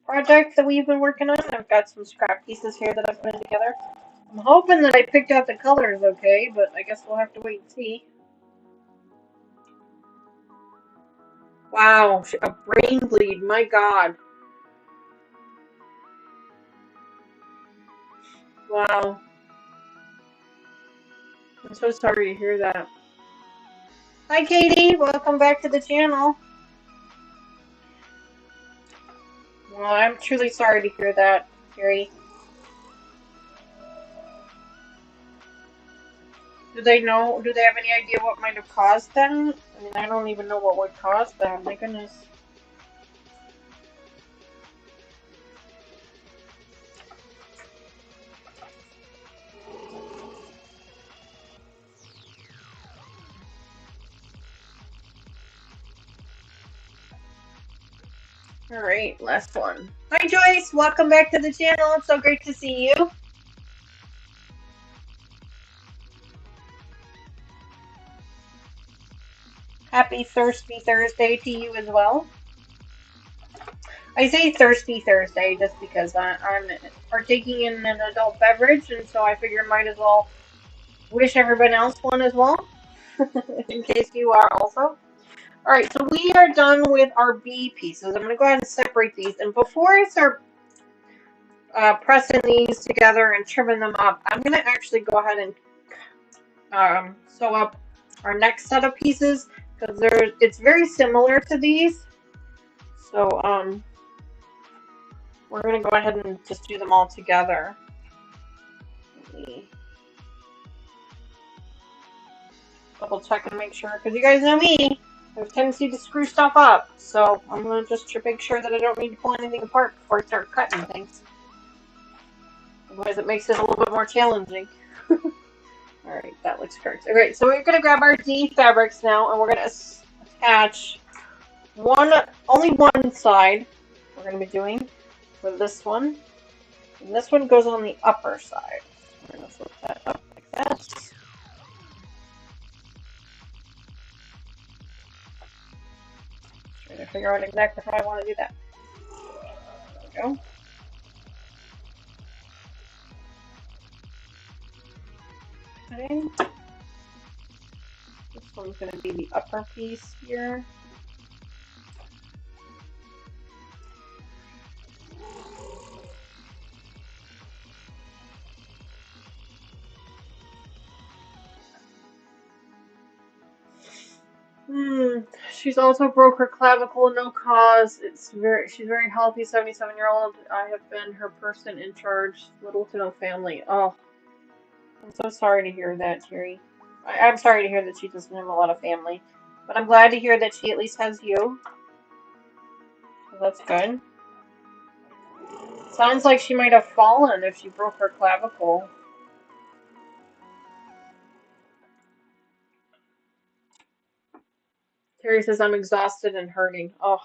project that we've been working on. I've got some scrap pieces here that I've put together. I'm hoping that I picked out the colors okay, but I guess we'll have to wait and see. Wow, a brain bleed, my God. Wow. I'm so sorry to hear that. Hi, Katie. Welcome back to the channel. Well, I'm truly sorry to hear that, Carrie. Do they have any idea what might have caused them? I mean, I don't even know what would cause them. My goodness. Alright, last one. Hi, Joyce. Welcome back to the channel. It's so great to see you. Happy Thirsty Thursday to you as well. I say Thirsty Thursday just because I'm partaking in an adult beverage, and so I figure I might as well wish everyone else one as well, in case you are also. Alright, so we are done with our B pieces. I'm going to go ahead and separate these, and before I start pressing these together and trimming them up, I'm going to actually go ahead and sew up our next set of pieces, because it's very similar to these. So, we're going to go ahead and just do them all together. Double check and make sure, because you guys know me, I have a tendency to screw stuff up. So I'm going to just make sure that I don't need to pull anything apart before I start cutting things. Otherwise it makes it a little bit more challenging. Alright, that looks correct. Alright, so we're going to grab our D fabrics now, and we're going to attach only one side we're going to be doing with this one. And this one goes on the upper side. We're going to flip that up like that. Trying to figure out exactly how I want to do that. There we go. Okay. This one's going to be the upper piece here. She's also broke her clavicle, no cause. She's very healthy, 77-year-old. I have been her person in charge, little to no family. Oh, I'm so sorry to hear that, Terry. I'm sorry to hear that she doesn't have a lot of family, but I'm glad to hear that she at least has you. So that's good. Sounds like she might have fallen if she broke her clavicle. Terry says, I'm exhausted and hurting. Oh,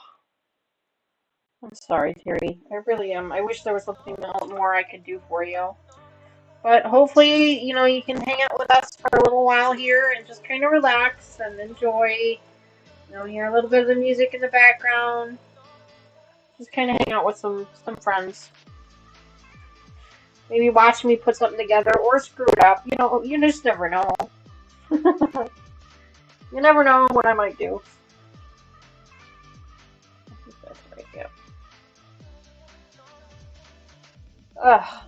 I'm sorry, Terry. I really am. I wish there was something more I could do for you. But hopefully, you can hang out with us for a little while here and just kind of relax and enjoy, hear a little bit of the music in the background. Just kind of hang out with some friends. Maybe watch me put something together or screw it up. You just never know. You never know what I might do. I think that's right, yeah. Ugh.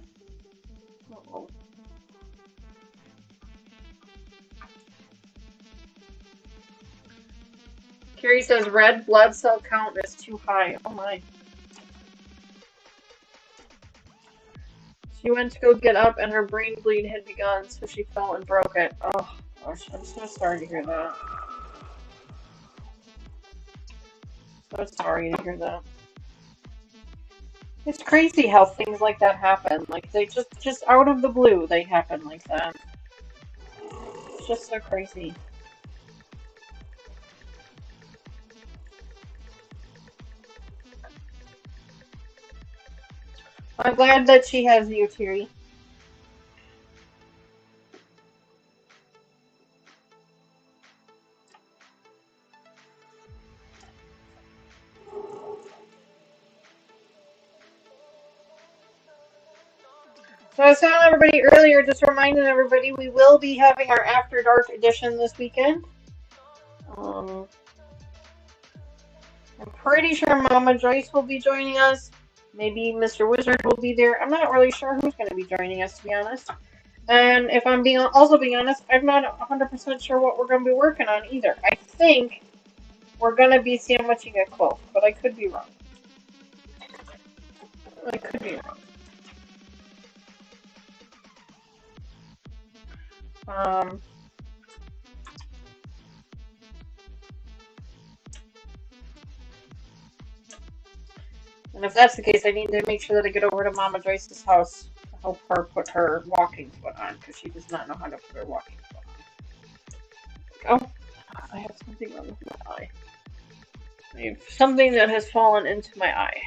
Carrie says red blood cell count is too high. Oh my. She went to go get up and her brain bleed had begun, so she fell and broke it. Oh gosh, I'm so sorry to hear that. So sorry to hear that. It's crazy how things like that happen. Like they just out of the blue, they happen like that. It's just so crazy. I'm glad that she has you, Terry. So I was telling everybody earlier, just reminding everybody, we will be having our After Dark edition this weekend. I'm pretty sure Mama Joyce will be joining us. Maybe Mr. Wizard will be there. I'm not really sure who's going to be joining us, to be honest. And if I'm being honest, I'm not 100% sure what we're going to be working on either. I think we're going to be sandwiching a quilt, but I could be wrong. I could be wrong. And if that's the case, I need to make sure that I get over to Mama Joyce's house to help her put her walking foot on, because she does not know how to put her walking foot on. Oh, I have something wrong with my eye. I have something that has fallen into my eye.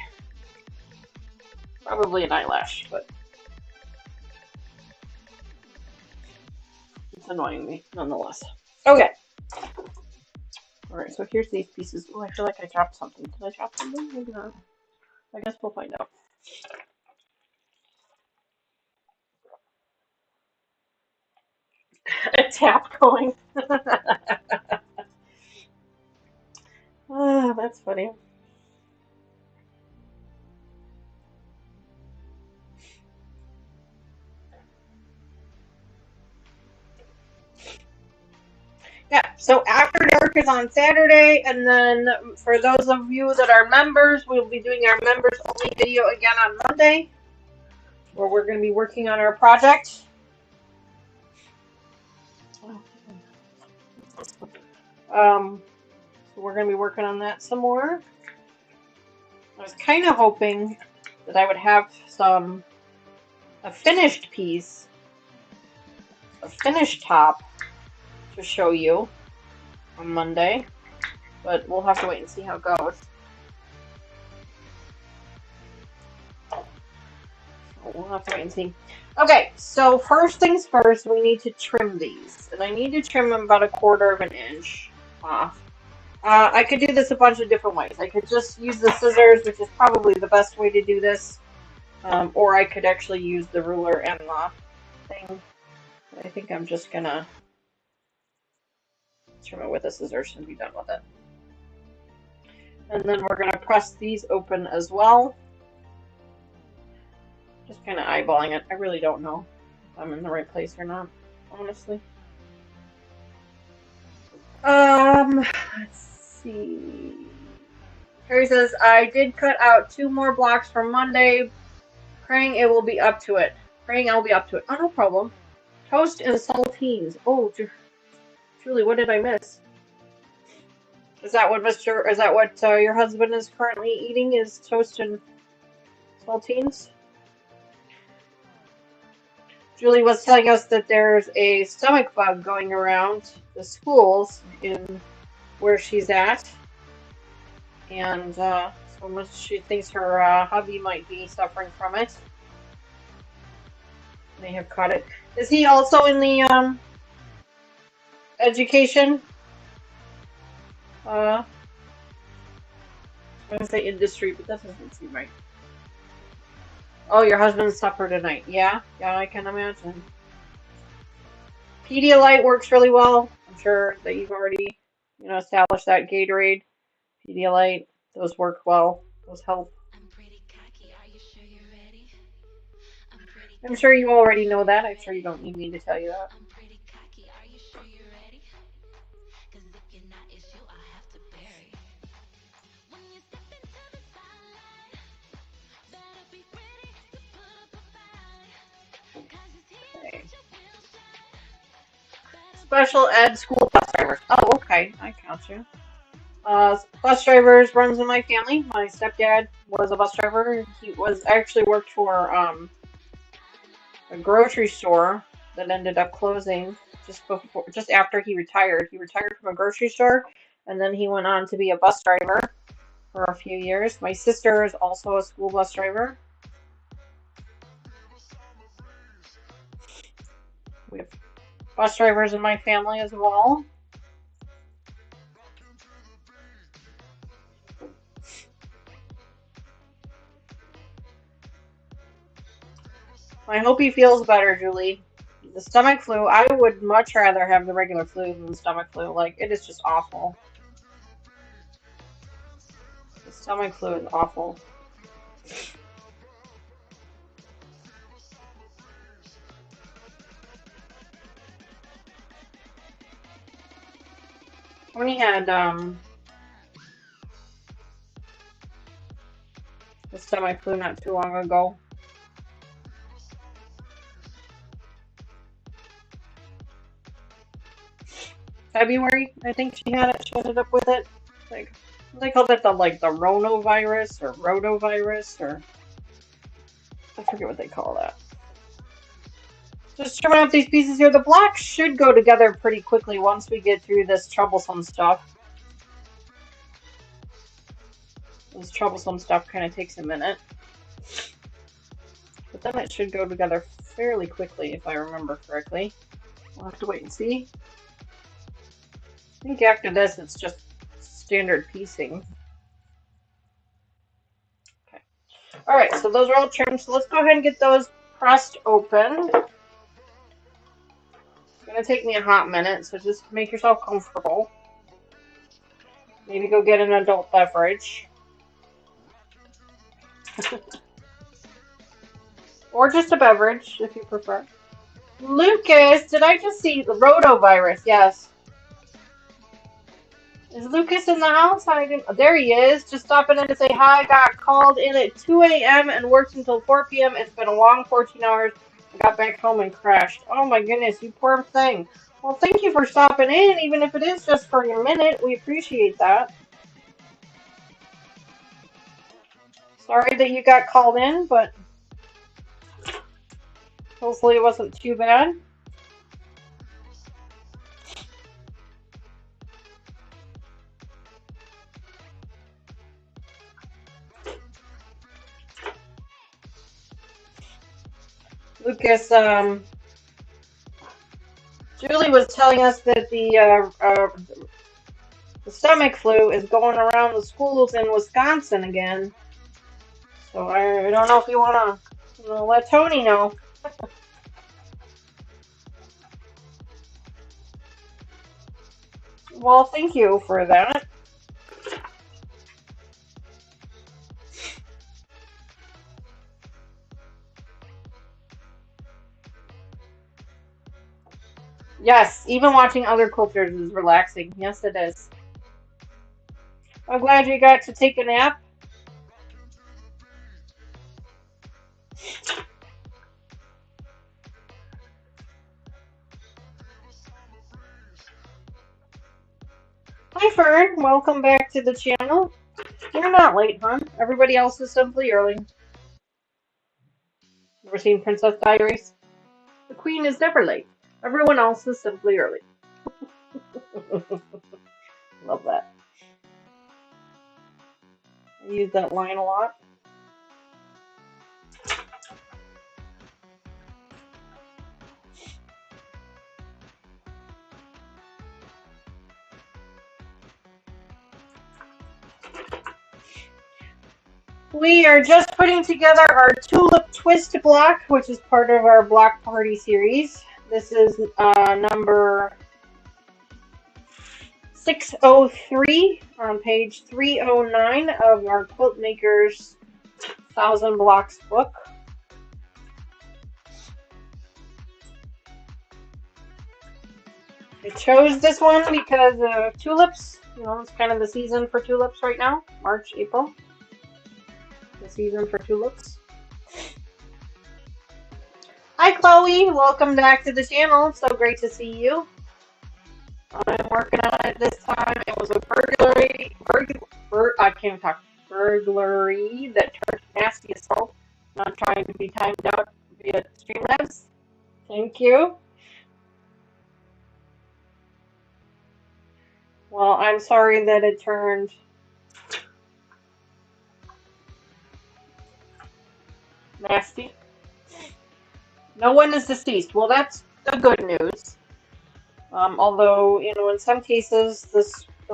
Probably an eyelash, but it's annoying me nonetheless. Okay. Alright, so here's these pieces. Oh, I feel like I dropped something. Did I drop something? Maybe not. I guess we'll find out. A tap going. Ah, that's funny. Yeah, so After Dark is on Saturday, and then for those of you that are members, we'll be doing our members only video again on Monday, where we're going to be working on our project. So we're going to be working on that some more. I was kind of hoping that I would have a finished piece, a finished top to show you on Monday, but we'll have to wait and see how it goes. We'll have to wait and see. Okay, so first things first, we need to trim these, and I need to trim them about 1/4 of an inch off. I could do this a bunch of different ways. I could just use the scissors, which is probably the best way to do this, or I could actually use the ruler and the thing. But I think I'm just gonna trim it with the scissors and be done with it. And then we're gonna press these open as well. Just kind of eyeballing it. I really don't know if I'm in the right place or not, honestly. Let's see. Harry says, I did cut out 2 more blocks for Monday. Praying it will be up to it. Praying I'll be up to it. Oh, no problem. Toast and saltines. Oh, Julie, what did I miss? Is that what your husband is currently eating? Is toast and saltines? Julie was telling us that there's a stomach bug going around the schools in where she's at, and so she thinks her hubby might be suffering from it. May have caught it. Is he also in the education? I'm gonna say industry, but that doesn't seem right. Oh, your husband's supper tonight. Yeah, I can imagine. Pedialyte works really well. I'm sure that you've already, established that. Gatorade, Pedialyte, those work well. Those help. I'm sure you already know that. I'm sure you don't need me to tell you that. Special ed school bus drivers. Oh, okay. I count you. Bus drivers runs in my family. My stepdad was a bus driver. He was actually worked for a grocery store that ended up closing just after he retired. He retired from a grocery store, and then he went on to be a bus driver for a few years. My sister is also a school bus driver. We have bus drivers in my family as well. I hope he feels better, Julie. The stomach flu, I would much rather have the regular flu than the stomach flu. Like, it is just awful. The stomach flu is awful. When he had the stomach flu not too long ago. February, I think she had it. She ended up with it. Like, they called it the ronovirus or rotovirus, or I forget what they call that. Just trimming up these pieces here. The blacks should go together pretty quickly once we get through this troublesome stuff. This troublesome stuff kind of takes a minute. But then it should go together fairly quickly, if I remember correctly. We'll have to wait and see. I think after this, it's just standard piecing. Okay. All right, so those are all trimmed. So let's go ahead and get those pressed open. It's going to take me a hot minute, so just make yourself comfortable. Maybe go get an adult beverage. Or just a beverage, if you prefer. Lucas, did I just see the rotovirus? Yes. Is Lucas in the house? There he is. Just stopping in to say hi. Got called in at 2 a.m. and worked until 4 p.m. It's been a long 14 hours. I got back home and crashed. Oh my goodness, you poor thing. Well, thank you for stopping in, even if it is just for a minute. We appreciate that. Sorry that you got called in, but hopefully it wasn't too bad. Lucas, Julie was telling us that the stomach flu is going around the schools in Wisconsin again. So I don't know if you want to let Tony know. Well, thank you for that. Yes, even watching other quilters is relaxing. Yes, it is. I'm glad you got to take a nap. Hi, Fern. Welcome back to the channel. You're not late, hon. Everybody else is simply early. Ever seen Princess Diaries? The queen is never late. Everyone else is simply early. Love that. I use that line a lot. We are just putting together our Tulip Twist block, which is part of our block party series. This is number 603 on page 309 of our Quiltmakers 1000 Blocks book. I chose this one because of tulips. You know, it's kind of the season for tulips right now, March, April. The season for tulips. Hi, Chloe. Welcome back to the channel. It's so great to see you. I'm working on it this time. It was a I can't talk. Burglary that turned nasty assault. Not trying to be timed out via Streamlabs. Thank you. Well, I'm sorry that it turned nasty. No one is deceased. Well, that's the good news. Although, you know, in some cases, the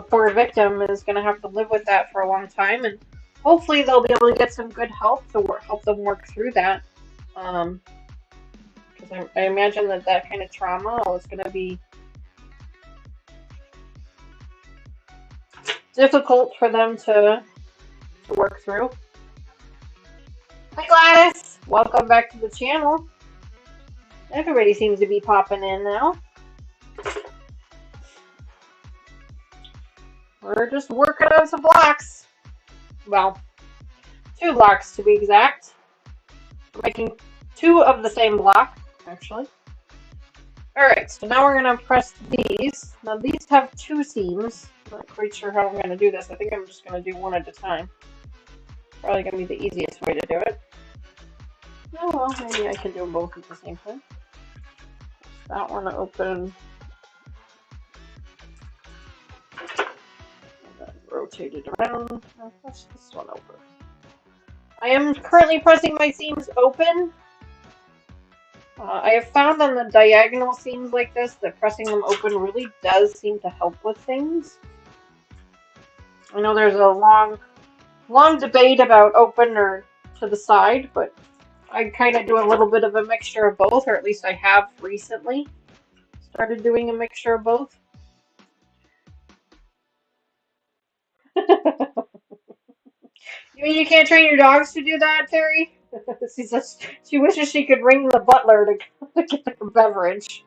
poor victim is going to have to live with that for a long time, and hopefully they'll be able to get some good help to help them work through that. Because I imagine that that kind of trauma is going to be difficult for them to work through. Hi Gladys! Welcome back to the channel. Everybody seems to be popping in now. We're just working on some blocks. Well, 2 blocks to be exact. We're making 2 of the same block, actually. Alright, so now we're going to press these. Now these have 2 seams. I'm not quite sure how I'm going to do this. I think I'm just going to do one at a time. Probably going to be the easiest way to do it. Oh well, maybe I can do them both at the same time. That one open. And then rotate it around. I'll press this one open. I am currently pressing my seams open. I have found on the diagonal seams like this that pressing them open really does seem to help with things. I know there's a long debate about open or to the side, but I kind of do a little bit of a mixture of both, or at least I have recently started doing a mixture of both. You mean you can't train your dogs to do that, Terry? She says she wishes she could ring the butler to get a beverage.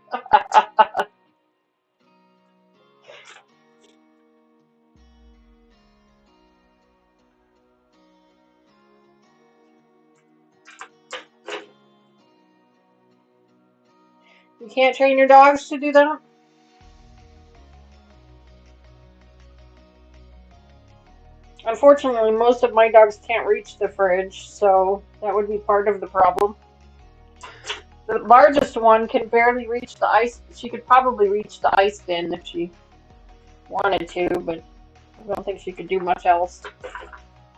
You can't train your dogs to do that? Unfortunately, most of my dogs can't reach the fridge, so that would be part of the problem. The largest one can barely reach the ice. She could probably reach the ice bin if she wanted to, but I don't think she could do much else.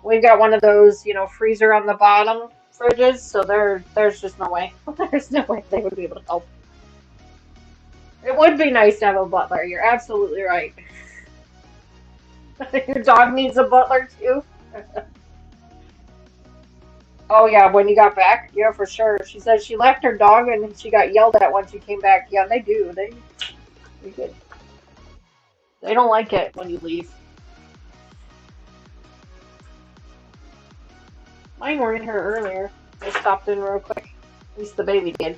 We've got one of those, you know, freezer on the bottom fridges, so there's just no way. There's no way they would be able to help. It would be nice to have a butler. You're absolutely right. Your dog needs a butler too. Oh yeah, when you got back, yeah, for sure. She said she left her dog and she got yelled at when she came back. Yeah, they do. They good. They don't like it when you leave. Mine were in here earlier. They stopped in real quick. At least the baby did.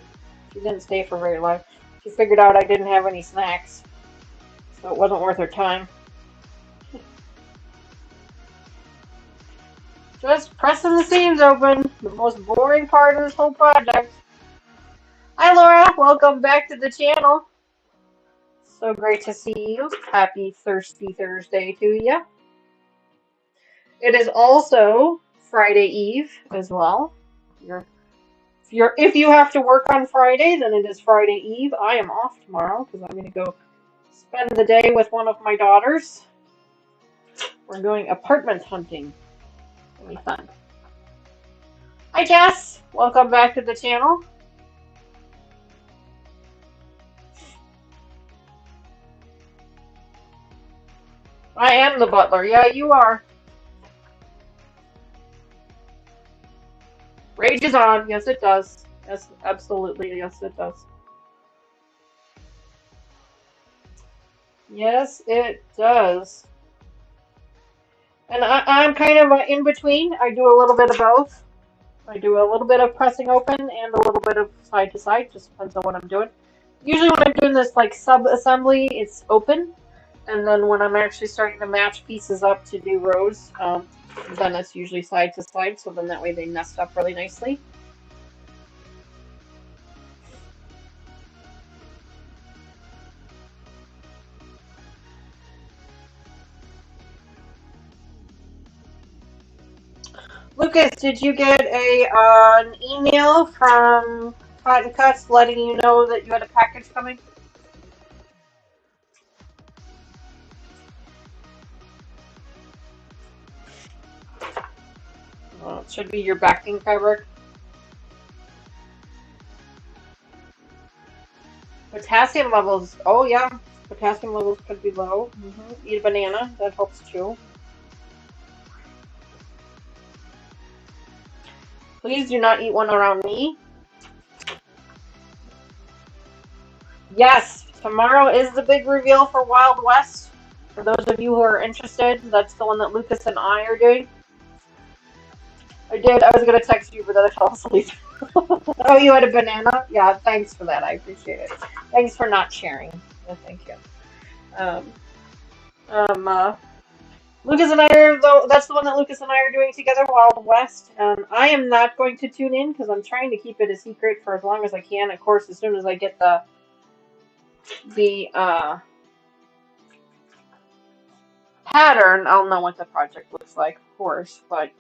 She didn't stay for very long. She figured out I didn't have any snacks, so it wasn't worth her time. Just pressing the seams open. The most boring part of this whole project. Hi Laura, welcome back to the channel. So great to see you. Happy Thirsty Thursday to you. It is also Friday Eve as well. If you have to work on Friday, then it is Friday Eve. I am off tomorrow because I'm going to go spend the day with one of my daughters. We're going apartment hunting. It'll be fun. Hi Jess, welcome back to the channel. I am the butler. Yeah, you are. Rage is on. Yes, it does. Yes, absolutely. Yes, it does. Yes, it does. And I'm kind of in between. I do a little bit of both. I do a little bit of pressing open and a little bit of side to side. Just depends on what I'm doing. Usually when I'm doing this like sub-assembly, it's open. And then when I'm actually starting to match pieces up to do rows, then it's usually side to side. So then that way they nest up really nicely. Lucas, did you get an email from Cotton Cuts letting you know that you had a package coming? Well, it should be your backing fabric. Potassium levels. Oh yeah, potassium levels could be low. Eat a banana. That helps too. Please do not eat one around me. Yes, tomorrow is the big reveal for Wild West. For those of you who are interested, that's the one that Lucas and I are doing. I did. I was going to text you, but then I fell asleep. Oh, you had a banana? Yeah, thanks for that. I appreciate it. Thanks for not sharing. Yeah, thank you. Um, Lucas and I are, though, that's the one that Lucas and I are doing together, Wild West. I am not going to tune in because I'm trying to keep it a secret for as long as I can. Of course, as soon as I get the pattern, I'll know what the project looks like, of course, but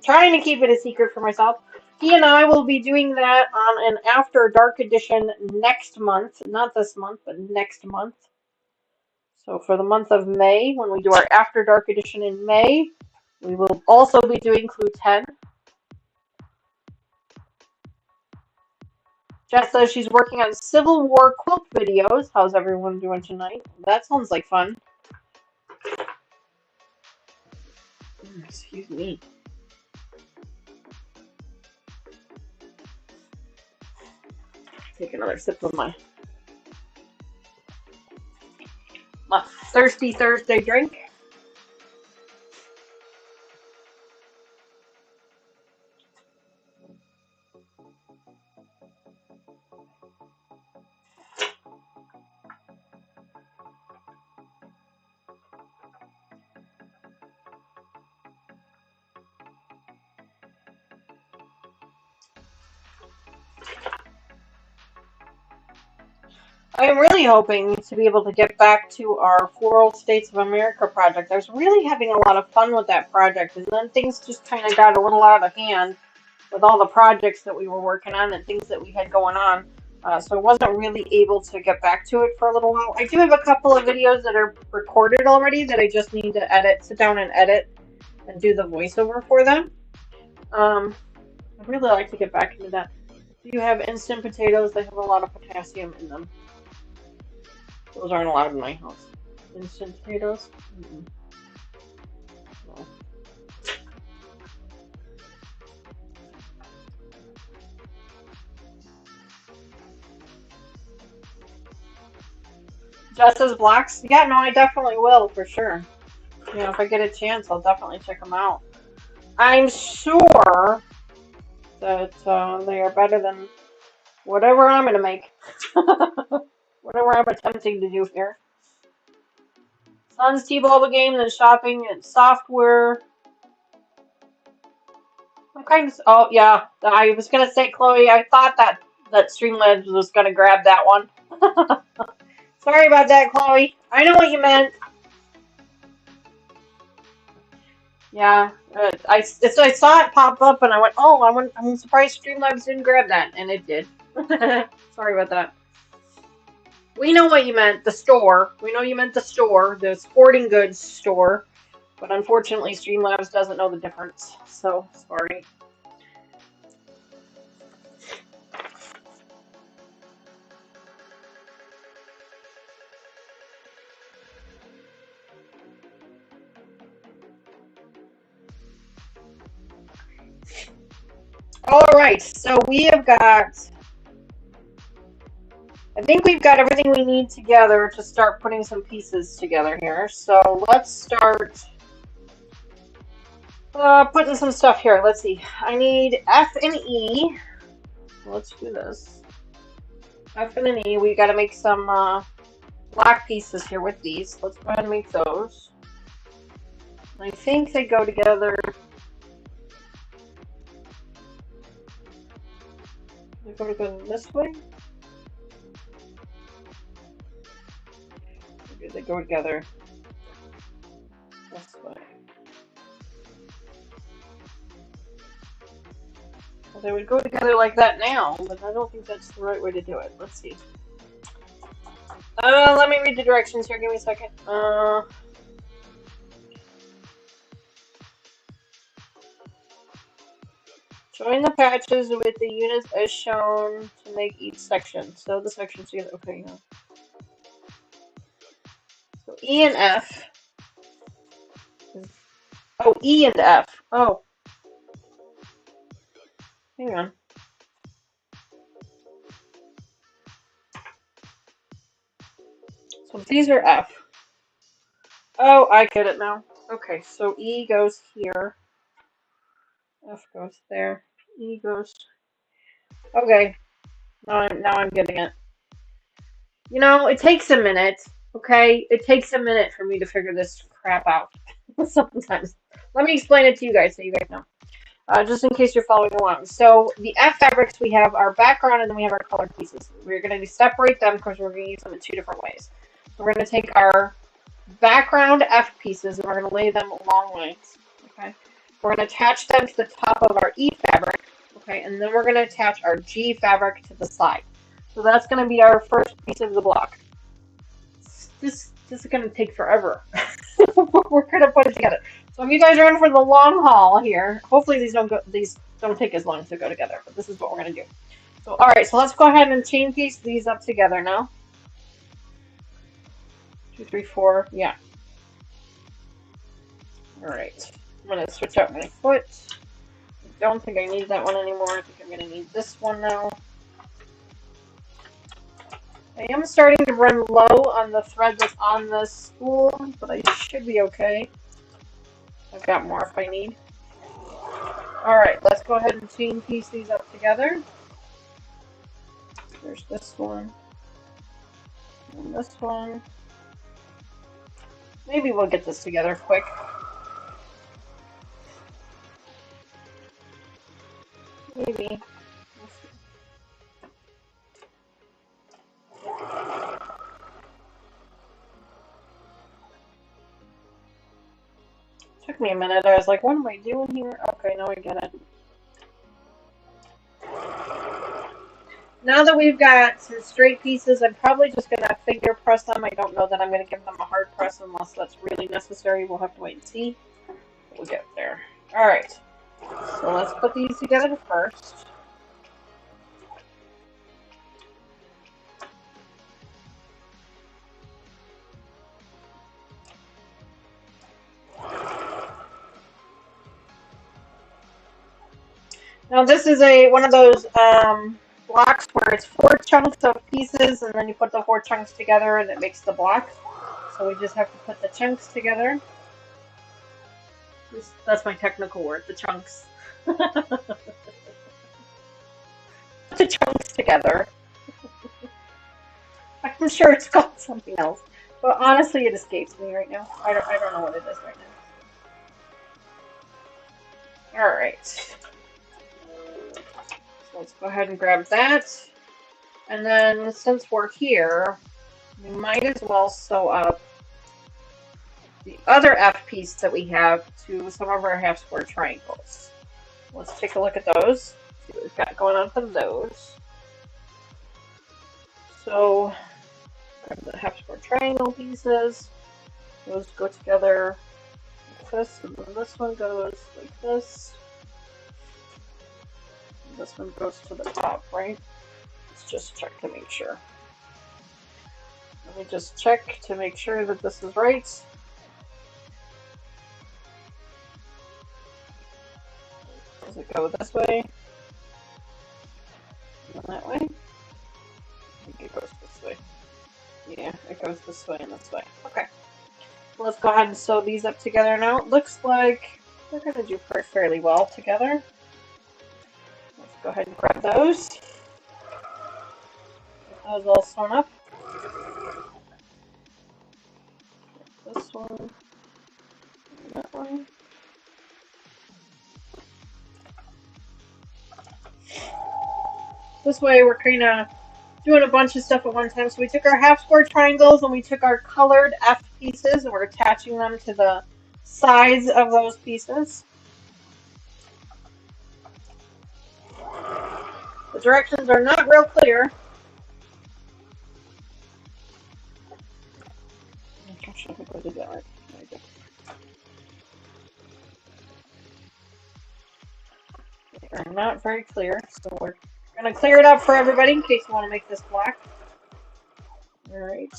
trying to keep it a secret for myself. He and I will be doing that on an After Dark edition next month. Not this month, but next month. So for the month of May, when we do our After Dark edition in May, we will also be doing Clue 10. Jess says she's working on Civil War quilt videos. How's everyone doing tonight? That sounds like fun. Excuse me. Take another sip of my Thirsty Thursday drink. I'm really hoping to be able to get back to our Floral States of America project. I was really having a lot of fun with that project, and then things just kind of got a little out of hand with all the projects that we were working on and things that we had going on. So I wasn't really able to get back to it for a little while. I do have a couple of videos that are recorded already that I just need to edit, sit down and edit, and do the voiceover for them. I'd really like to get back into that. Do you have instant potatoes? They have a lot of potassium in them. Those aren't allowed in my house. Instant potatoes? Mm-mm. No. Just as blacks? Yeah, no, I definitely will, for sure. You know, if I get a chance, I'll definitely check them out. I'm sure that they are better than whatever I'm going to make. Whatever I'm attempting to do here. Son's T-Bulb game, then shopping and software. I'm kind of, oh yeah, I was gonna say, Chloe, I thought that Streamlabs was gonna grab that one. Sorry about that, Chloe. I know what you meant. Yeah, I saw it pop up and I went, oh, I'm surprised Streamlabs didn't grab that, and it did. Sorry about that. We know what you meant, the store. We know you meant the store, the sporting goods store. But unfortunately, Streamlabs doesn't know the difference. So, sorry. Alright, so we have got... I think we've got everything we need together to start putting some pieces together here. So let's start putting some stuff here. Let's see. I need F and E. Let's do this. F and an E. We got to make some black pieces here with these. Let's go ahead and make those. I think they go together. They go together this way. Or do they go together this way? Well, they would go together like that now, but I don't think that's the right way to do it. Let's see. Let me read the directions here. Give me a second. Join the patches with the units as shown to make each section. So the sections together. Okay, yeah. So E and F. Oh, E and F. Oh, hang on. So these are F. Oh, I get it now. Okay, so E goes here. F goes there. E goes. Okay, now I'm getting it. You know, it takes a minute. Okay, it takes a minute for me to figure this crap out. Sometimes. Let me explain it to you guys so you guys know. Just in case you're following along. So the F fabrics, we have our background and then we have our colored pieces. We're going to separate them because we're going to use them in two different ways. So we're going to take our background F pieces and we're going to lay them long lengths. Okay. We're going to attach them to the top of our E fabric. Okay, and then we're going to attach our G fabric to the side. So that's going to be our first piece of the block. This is going to take forever. We're going to put it together. So if you guys are in for the long haul here, hopefully these don't take as long to go together, but this is what we're going to do. So all right, so let's go ahead and chain piece these up together now. 2, 3, 4, yeah. All right, I'm going to switch out my foot. I don't think I need that one anymore. I think I'm going to need this one now. I am starting to run low on the thread that's on this spool, but I should be okay. I've got more if I need. Alright, let's go ahead and chain piece these up together. There's this one. And this one. Maybe we'll get this together quick. Maybe. Took me a minute. I was like, what am I doing here? Okay, now I get it. Now that we've got some straight pieces, I'm probably just going to finger press them. I don't know that I'm going to give them a hard press unless that's really necessary. We'll have to wait and see. We'll get there. Alright, so let's put these together first. Now this is one of those blocks where it's 4 chunks of pieces and then you put the 4 chunks together and it makes the block. So we just have to put the chunks together. That's my technical word, the chunks. Put the chunks together. I'm sure it's called something else. But honestly, it escapes me right now. I don't know what it is right now. Alright. So let's go ahead and grab that. And then since we're here, we might as well sew up the other F piece that we have to some of our half square triangles. Let's take a look at those. See what we've got going on for those. So, grab the half square triangle pieces. Those go together like this, and then this one goes like this. And this one goes to the top, right? Let's just check to make sure. Let me just check to make sure that this is right. Does it go this way? And that way? I think it goes this way. Yeah, it goes this way and this way. Okay. Let's go ahead and sew these up together now. It looks like they're going to do fairly well together. Let's go ahead and grab those. Get those all sewn up. This one. And that one. This way we're kind of doing a bunch of stuff at one time. So we took our half square triangles and we took our colored F pieces and we're attaching them to the sides of those pieces. The directions are not real clear. They're not very clear, so we're gonna clear it up for everybody in case you want to make this black. Alright.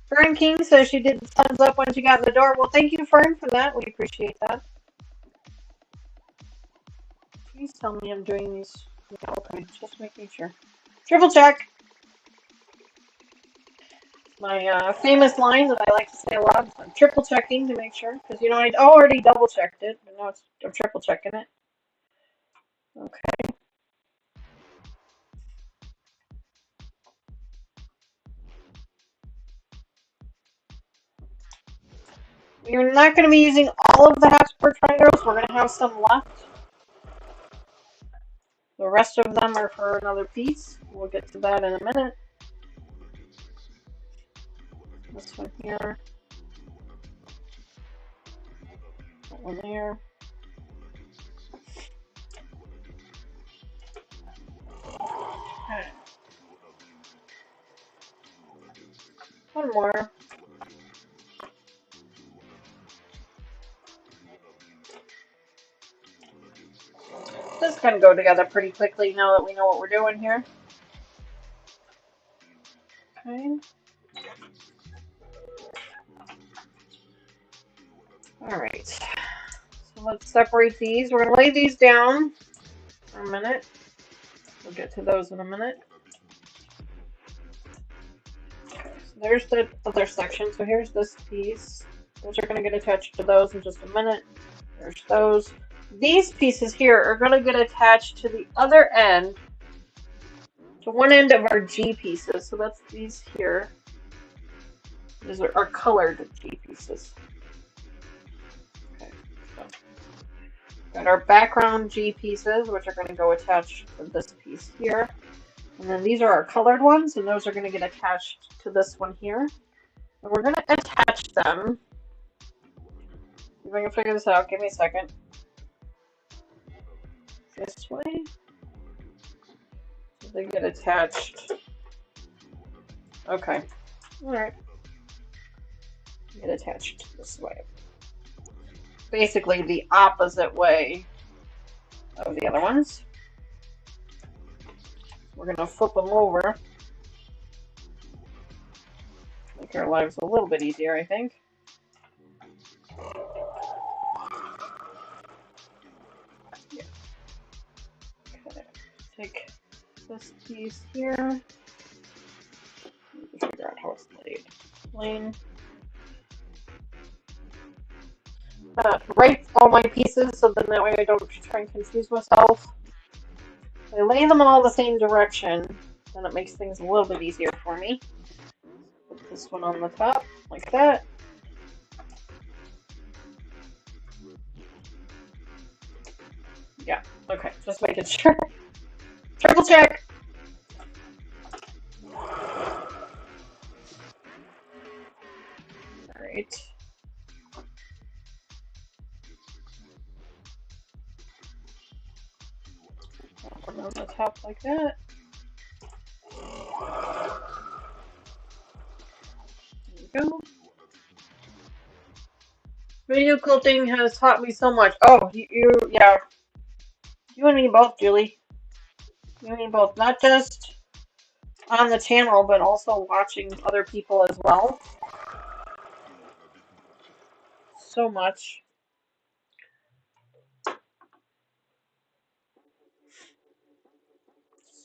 Fern King says she did thumbs up when she got in the door. Well, thank you, Fern, for that. We appreciate that. Please tell me I'm doing these. Okay, just making sure. Triple check. My famous line that I like to say a lot. I'm triple checking to make sure, because you know I already double checked it, but now I'm triple checking it. Okay. We're not going to be using all of the half-square triangles. We're going to have some left. The rest of them are for another piece. We'll get to that in a minute. This one here. That one there. Okay. One more. This can go together pretty quickly now that we know what we're doing here. Okay. Alright. So let's separate these. We're going to lay these down for a minute. We'll get to those in a minute. Okay, so there's the other section. So here's this piece. Those are going to get attached to those in just a minute. There's those. These pieces here are going to get attached to the other end, to one end of our G pieces. So that's these here. These are our colored G pieces. Okay, so got our background G pieces, which are going to go attached to this piece here. And then these are our colored ones, and those are going to get attached to this one here. And we're going to attach them. If I can figure this out, give me a second. This way. So they get attached. Okay. Alright. Get attached this way. Basically the opposite way of the other ones. We're going to flip them over. Make our lives a little bit easier, I think. Yeah. Okay. Take this piece here. Figure out how it's laid. Plain. Write all my pieces so then that way I don't try and confuse myself. I lay them all the same direction, then it makes things a little bit easier for me. Put this one on the top, like that. Yeah, okay, just making sure. Triple check! Alright. One on the top like that. There we go. Video quilting has taught me so much. Oh, yeah. You and me both, Julie. You and me both. Not just on the channel, but also watching other people as well. So much.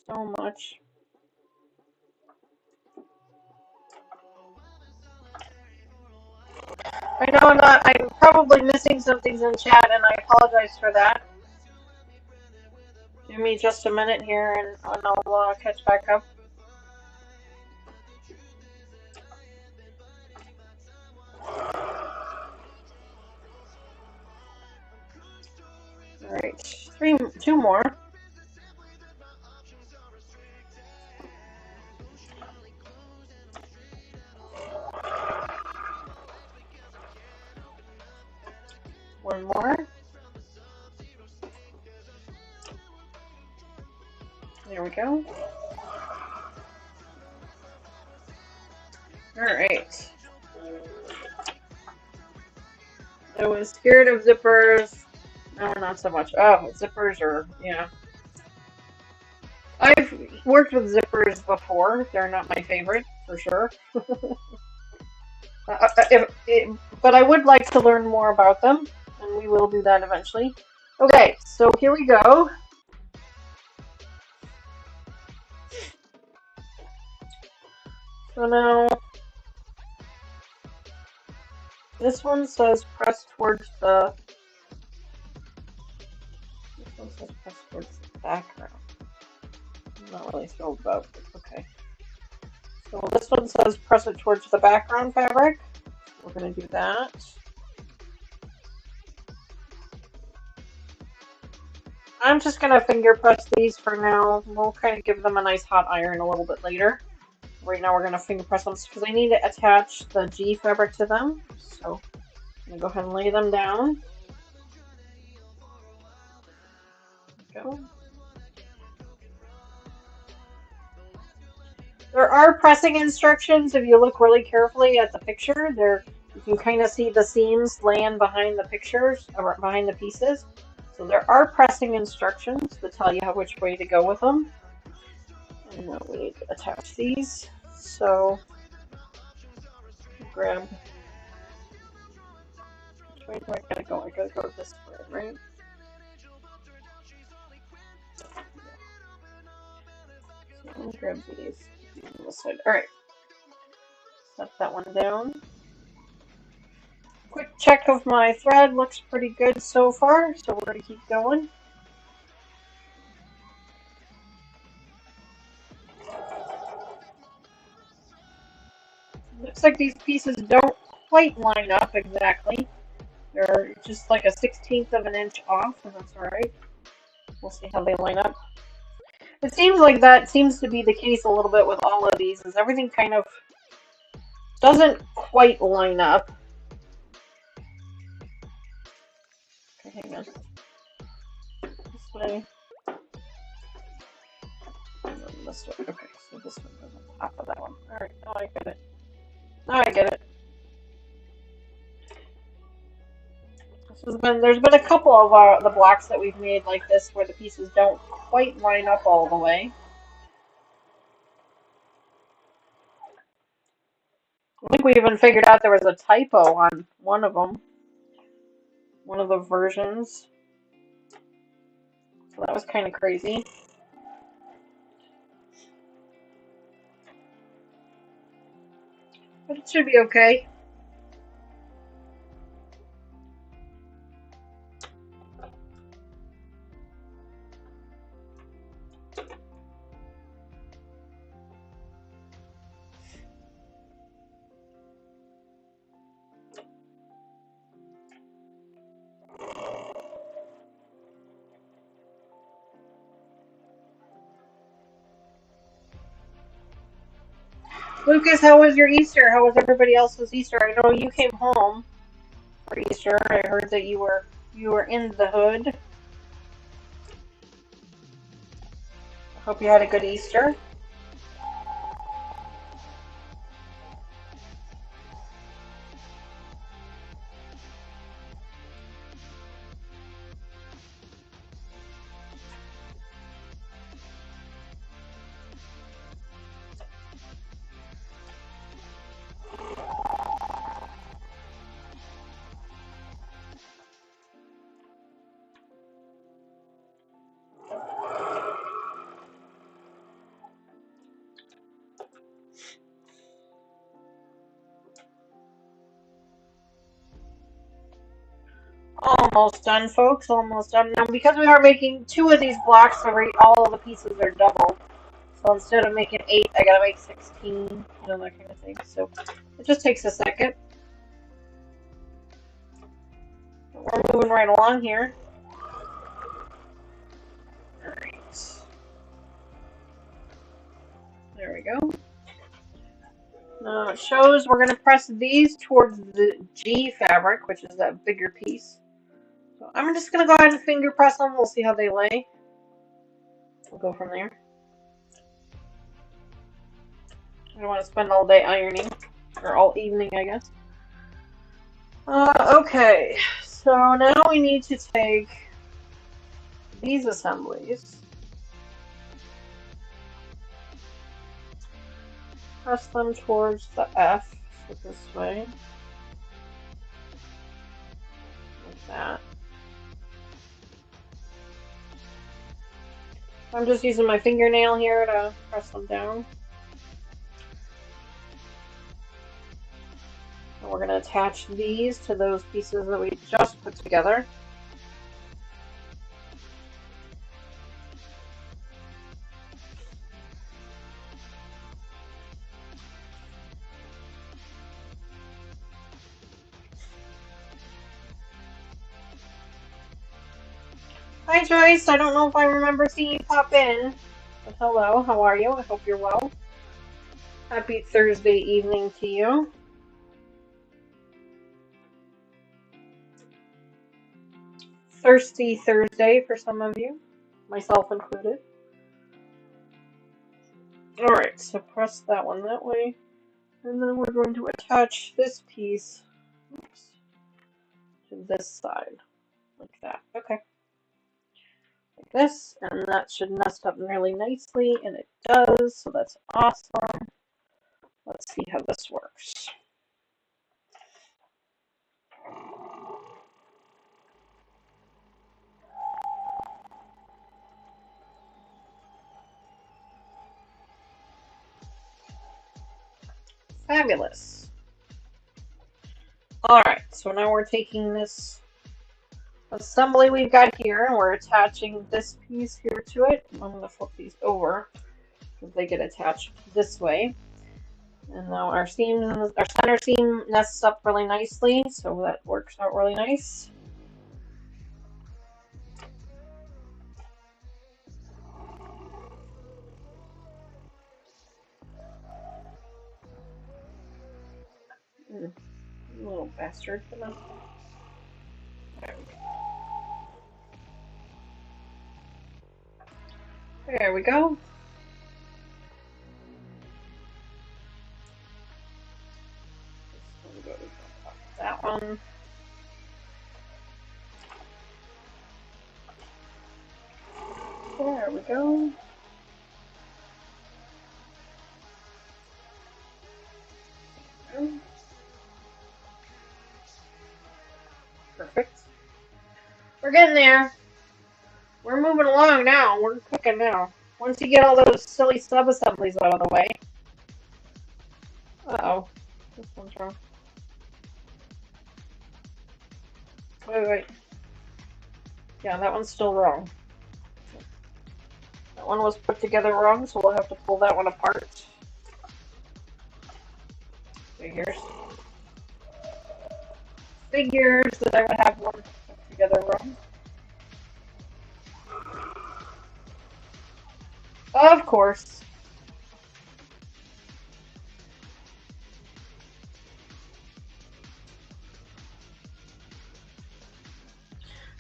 So much. I know I'm probably missing some things in chat, and I apologize for that. Give me just a minute here, and I'll catch back up. Alright, two more. One more. There we go. Alright. I was scared of zippers. No, not so much. Oh, zippers are, yeah. I've worked with zippers before. They're not my favorite, for sure. But I would like to learn more about them, and we will do that eventually. Okay, so here we go. So now, this one says press towards the. This one says press towards the background. I'm not really thrilled about it. Okay. So this one says press it towards the background fabric. We're going to do that. I'm just going to finger press these for now. We'll kind of give them a nice hot iron a little bit later. Right now we're going to finger press them because I need to attach the G fabric to them. So I'm going to go ahead and lay them down. There we go. There are pressing instructions if you look really carefully at the picture. There, you can kind of see the seams laying behind the pictures, or behind the pieces. So there are pressing instructions that tell you which way to go with them. And now we need to attach these. So grab. Which way do I gotta go? I gotta go this way, right? So I'm gonna grab these on this side. Alright. Set that one down. Quick check of my thread. Looks pretty good so far, so we're gonna keep going. Looks like these pieces don't quite line up exactly. They're just like a 1/16 of an inch off, and that's alright. We'll see how they line up. It seems like that seems to be the case a little bit with all of these, is everything kind of doesn't quite line up. Okay, hang on. This way. And then this way. Okay, so this one goes on top of that one. Alright, now I get it. Now I get it. There's been a couple of the blocks that we've made like this where the pieces don't quite line up all the way. I think we even figured out there was a typo on one of them, one of the versions. So that was kind of crazy. But it should be okay. Lucas, how was your Easter? How was everybody else's Easter? I know you came home for Easter. I heard that you were in the hood. I hope you had a good Easter. Almost done, folks. Almost done. Now, because we are making 2 of these blocks, so all of the pieces are double. So instead of making 8, I gotta make 16. You know, that kind of thing. So it just takes a second. But we're moving right along here. Alright. There we go. Now it shows we're going to press these towards the G fabric, which is that bigger piece. So I'm just going to go ahead and finger press them. We'll see how they lay. We'll go from there. I don't want to spend all day ironing, or all evening, I guess. Okay, so now we need to take these assemblies, press them towards the F, so this way, like that. I'm just using my fingernail here to press them down. And we're going to attach these to those pieces that we just put together. Hi Joyce, I don't know if I remember seeing you pop in, but hello, how are you? I hope you're well. Happy Thursday evening to you. Thirsty Thursday for some of you, myself included. Alright, so press that one that way, and then we're going to attach this piece to this side, like that. Okay. Like this, and that should nest up really nicely, and it does, so that's awesome. Let's see how this works. Fabulous. Alright, so now we're taking this assembly we've got here, and we're attaching this piece here to it. I'm going to flip these over because they get attached this way. And now our center seam nests up really nicely, so that works out really nice. Little bastard. There we go. Go to that one. There we go. Perfect. We're getting there. We're moving along now. We're cooking now. Once you get all those silly sub-assemblies out of the way. Uh-oh. This one's wrong. Wait. Yeah, that one's still wrong. That one was put together wrong, so we'll have to pull that one apart. Figures that I would have one put together wrong. Of course.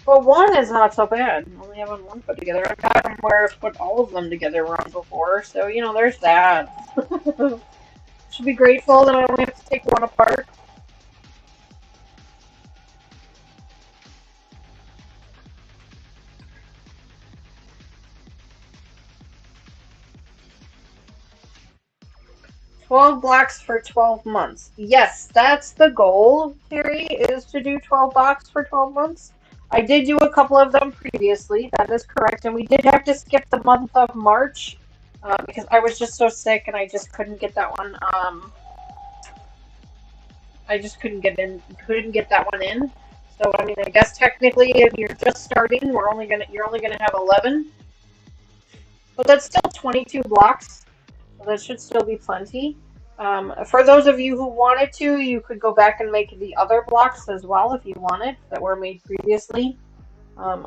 Well, one is not so bad. Only having one put together. I've got them where I've put all of them together wrong before, so, you know, there's that. Should be grateful that I only have to take one apart. $12 blocks for 12 months. Yes, that's the goal, Terry, is to do 12 blocks for 12 months. I did do a couple of them previously, that is correct, and we did have to skip the month of March because I was just so sick and I just couldn't get that one. I just couldn't get that one in. So I mean, I guess technically, if you're just starting, you're only gonna have 11, but that's still 22 blocks. So that should still be plenty. For those of you who wanted to, you could go back and make the other blocks as well if you wanted, that were made previously.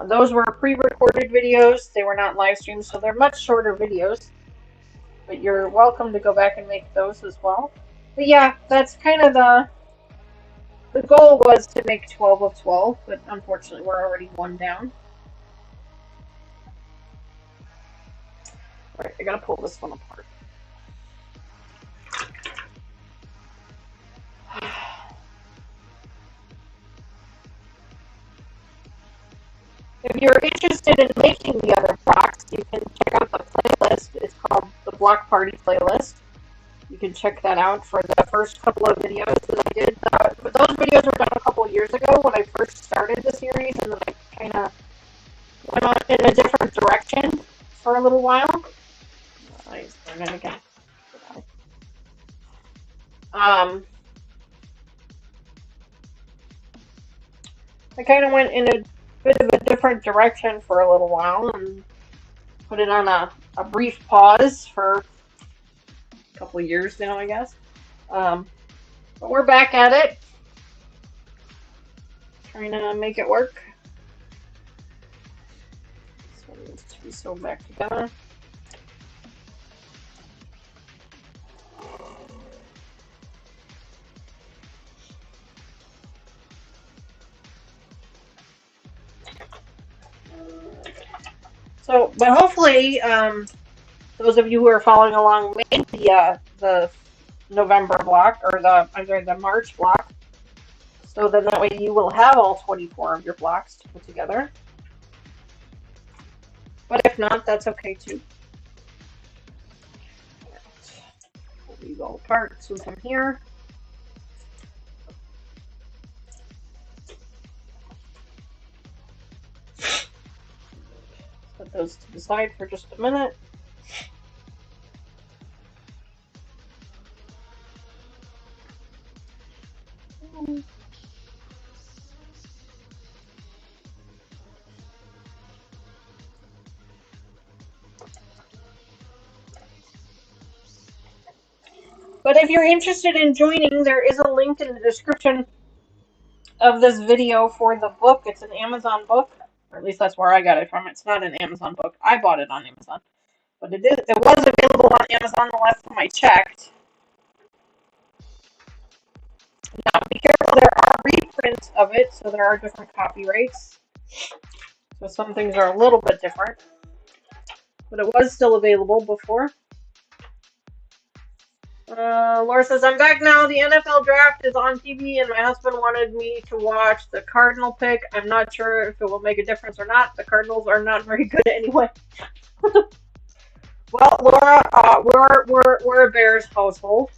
Those were pre-recorded videos. They were not live streams, so they're much shorter videos. But you're welcome to go back and make those as well. But yeah, that's kind of the goal was to make 12 of 12, but unfortunately we're already one down. Alright, I gotta pull this one apart. If you're interested in making the other blocks, you can check out the playlist. It's called the Block Party Playlist. You can check that out for the first couple of videos that I did. But those videos were done a couple of years ago when I first started the series, and then I kind of went on in a different direction for a little while. I started it again. I kind of went in a bit of a different direction for a little while and put it on a brief pause for a couple of years now, I guess. But we're back at it, trying to make it work. So it needs to be sewed back together. So, but hopefully, those of you who are following along made the November block or the March block. So then that way you will have all 24 of your blocks to put together. But if not, that's okay too. Pull these all apart so from here. Put those to the side for just a minute. But if you're interested in joining, there is a link in the description of this video for the book. It's an Amazon book, or at least that's where I got it from. It's not an Amazon book. I bought it on Amazon, but it was available on Amazon the last time I checked. Now, be careful, there are reprints of it, so there are different copyrights. So some things are a little bit different. But it was still available before. Laura says, I'm back now. The NFL draft is on TV, and my husband wanted me to watch the Cardinal pick. I'm not sure if it will make a difference or not. The Cardinals are not very good anyway. Well, Laura, we're a Bears household.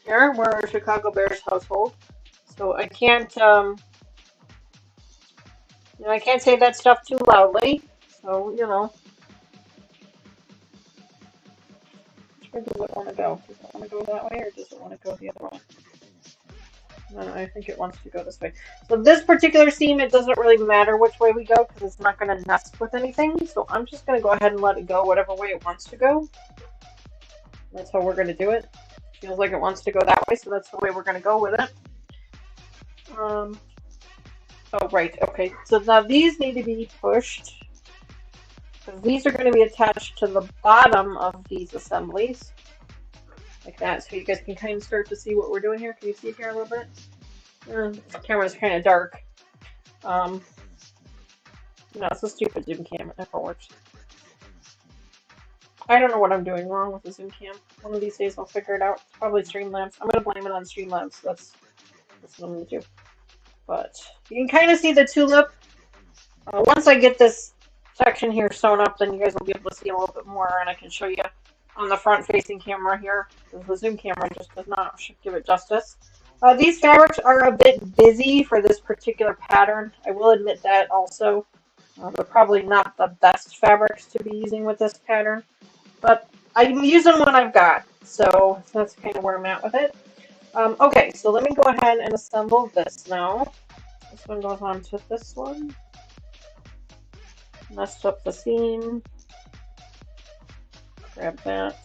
Here, we're a Chicago Bears household, so I can't I can't say that stuff too loudly. So where does it want to go? Does it want to go that way, or does it want to go the other way? No, I think it wants to go this way. So this particular seam, it doesn't really matter which way we go because it's not going to nest with anything. So I'm just going to go ahead and let it go whatever way it wants to go. That's how we're going to do it. Feels like it wants to go that way, so that's the way we're going to go with it. Oh, right. Okay. So now these need to be pushed, because these are going to be attached to the bottom of these assemblies. Like that, so you guys can kind of start to see what we're doing here. Can you see it here a little bit? The camera's kind of dark. No, it's a stupid zoom cam. It never works. I don't know what I'm doing wrong with the zoom cam. One of these days I'll figure it out. It's probably Streamlabs. I'm going to blame it on Streamlabs. That's what I'm going to do. But you can kind of see the tulip. Once I get this section here sewn up, then you guys will be able to see a little bit more, and I can show you on the front-facing camera here, because the zoom camera just does not give it justice. These fabrics are a bit busy for this particular pattern. I will admit that also. They're probably not the best fabrics to be using with this pattern, but I'm using what I've got, so that's kind of where I'm at with it. Okay, so let me go ahead and assemble this now. This one goes on to this one. Messed up the seam. Grab that.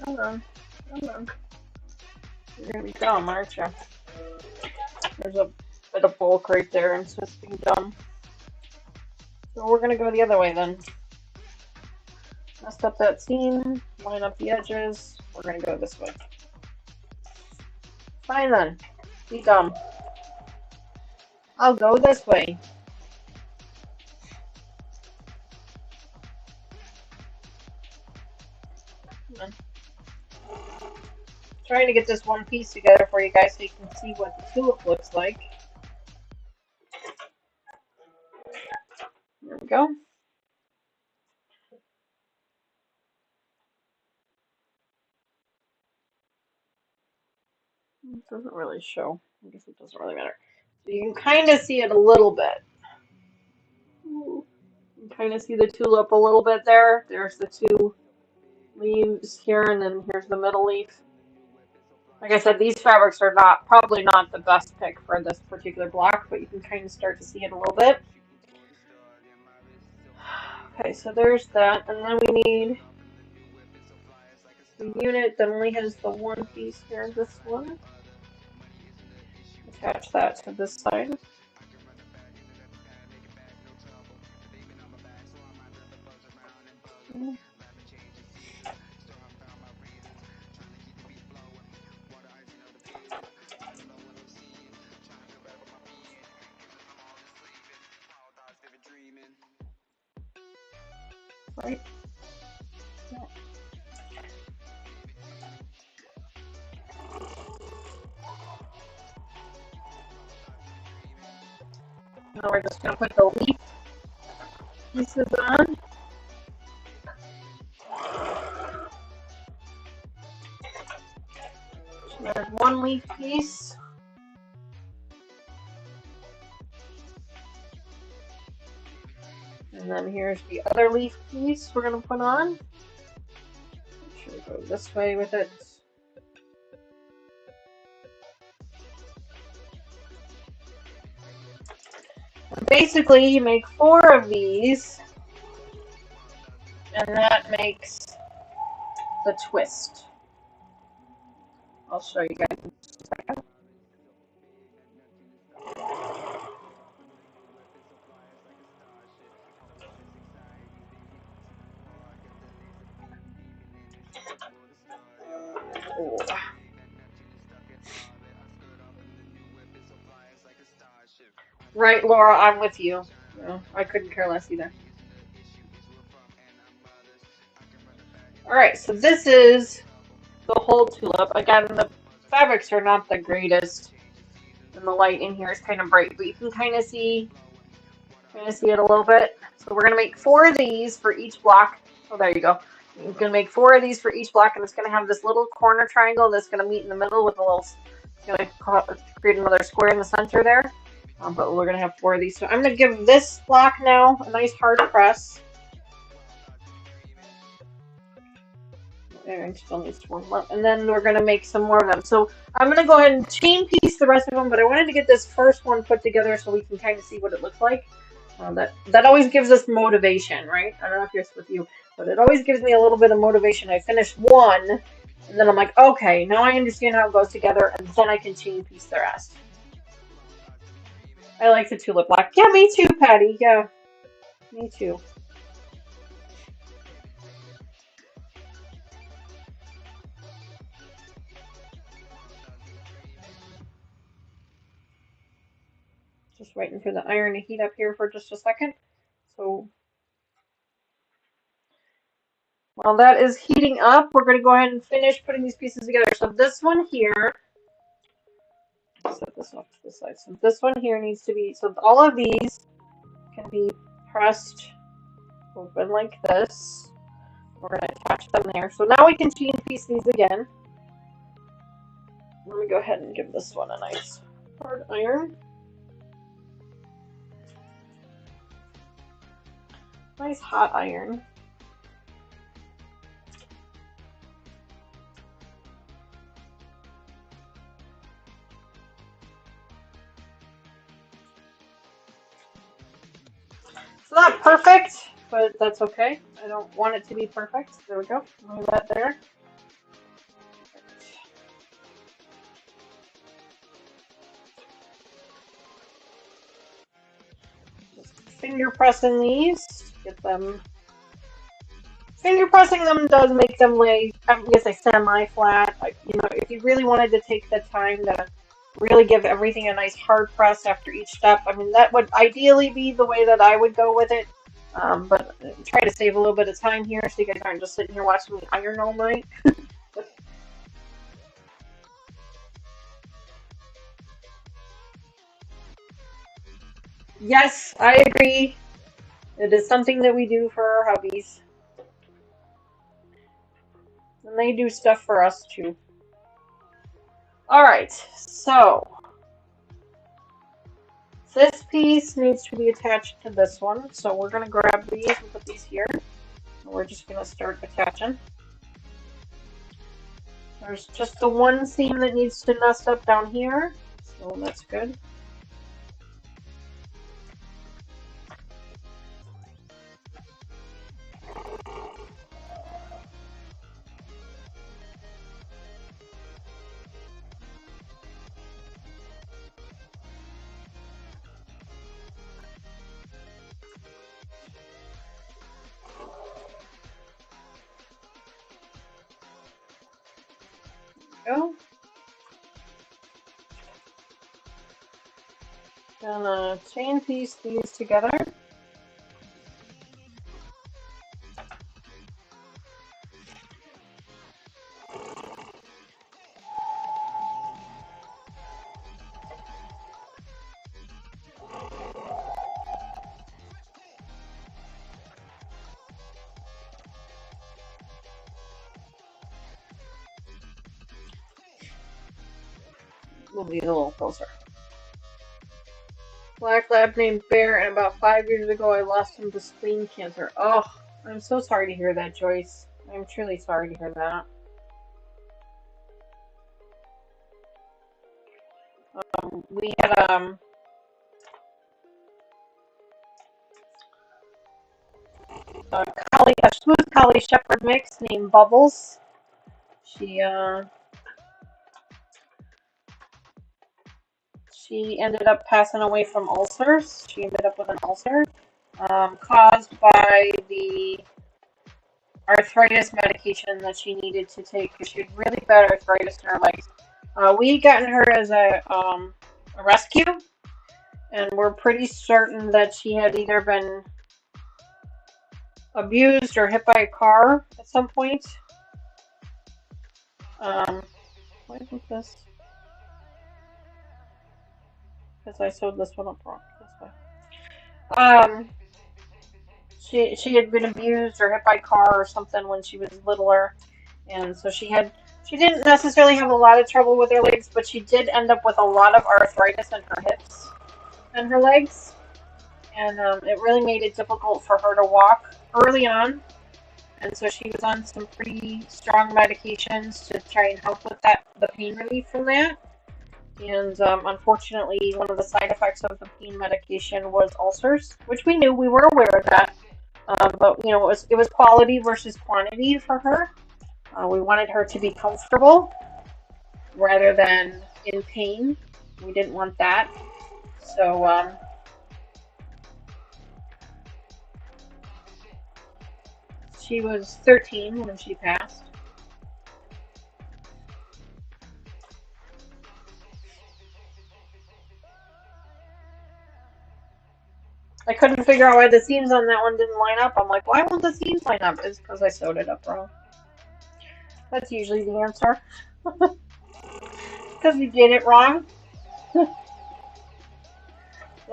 Hold on. You're gonna be dumb, aren't you? There's a bit of bulk right there, and so it's being dumb. So we're gonna go the other way then. Messed up that seam, line up the edges. We're gonna go this way. Fine then. Be dumb. I'll go this way. Come on. Trying to get this one piece together for you guys so you can see what the tulip looks like. There we go. It doesn't really show. I guess it doesn't really matter. So you can kind of see it a little bit. You can kind of see the tulip a little bit there. There's the two leaves here, and then here's the middle leaf. Like I said, these fabrics are probably not the best pick for this particular block, but you can kind of start to see it a little bit. Okay, so there's that, and then we need the unit that only has the one piece here, this one. Attach that to this side. Right. Now we're just going to put the leaf pieces on. So there's one leaf piece. And then here's the other leaf piece we're going to put on. Make sure we go this way with it. And basically, you make 4 of these, and that makes the twist. I'll show you guys in just a second. Oh. Right, Laura, I'm with you. No, I couldn't care less either. Alright, so this is the whole tulip. Again, the fabrics are not the greatest, and the light in here is kind of bright, but you can kind of see it a little bit. So we're going to make 4 of these for each block. Oh, there you go. You're going to make 4 of these for each block, and it's going to have this little corner triangle that's going to meet in the middle with a little, it's going to create another square in the center there. But we're going to have 4 of these. So I'm going to give this block now a nice hard press. There, still needs one left. And then we're going to make some more of them. So I'm going to go ahead and chain piece the rest of them, but I wanted to get this first one put together so we can kind of see what it looks like. That always gives us motivation, right? I don't know if it's with you, but it always gives me a little bit of motivation. I finished one, and then I'm like, okay, now I understand how it goes together, and then I can chain piece the rest. I like the tulip black. Yeah, me too, Patty. Yeah, me too. Just waiting for the iron to heat up here for just a second. So while that is heating up, we're going to go ahead and finish putting these pieces together. So this one here, set this off to the side. So this one here needs to be, so all of these can be pressed open like this. We're going to attach them there. So now we can chain piece these again. Let me go ahead and give this one a nice hard iron. Nice hot iron. It's not perfect, but that's okay. I don't want it to be perfect. There we go. Leave that there. Just finger pressing these. Get them. Finger pressing them does make them lay, I guess, semi-flat. You know, if you really wanted to take the time to really give everything a nice hard press after each step, I mean, that would ideally be the way that I would go with it. But try to save a little bit of time here so you guys aren't just sitting here watching me iron all night. Yes, I agree. It is something that we do for our hubbies. And they do stuff for us too. Alright, so this piece needs to be attached to this one. So we're going to grab these and put these here. And we're just going to start attaching. There's just the one seam that needs to nest up down here. So that's good. Go. Gonna chain piece these together. Move these a little closer. Black lab named Bear, and about 5 years ago I lost him to spleen cancer. Oh, I'm so sorry to hear that, Joyce. I'm truly sorry to hear that. We had a smooth collie shepherd mix named Bubbles. She ended up passing away from ulcers. She ended up with an ulcer caused by the arthritis medication that she needed to take because she had really bad arthritis in her legs. We had gotten her as a rescue, and we're pretty certain that she had either been abused or hit by a car at some point. Why isn't this? Because I sewed this one up wrong. This way. She had been abused or hit by a car or something when she was littler, and so she didn't necessarily have a lot of trouble with her legs, but she did end up with a lot of arthritis in her hips and her legs, and it really made it difficult for her to walk early on, and so she was on some pretty strong medications to try and help with the pain relief from that. And unfortunately, one of the side effects of the pain medication was ulcers, which we knew. We were aware of that. But you know, it was quality versus quantity for her. We wanted her to be comfortable rather than in pain. We didn't want that. So she was 13 when she passed. I couldn't figure out why the seams on that one didn't line up. I'm like, why won't the seams line up? It's because I sewed it up wrong. That's usually the answer. Because you did it wrong. Well,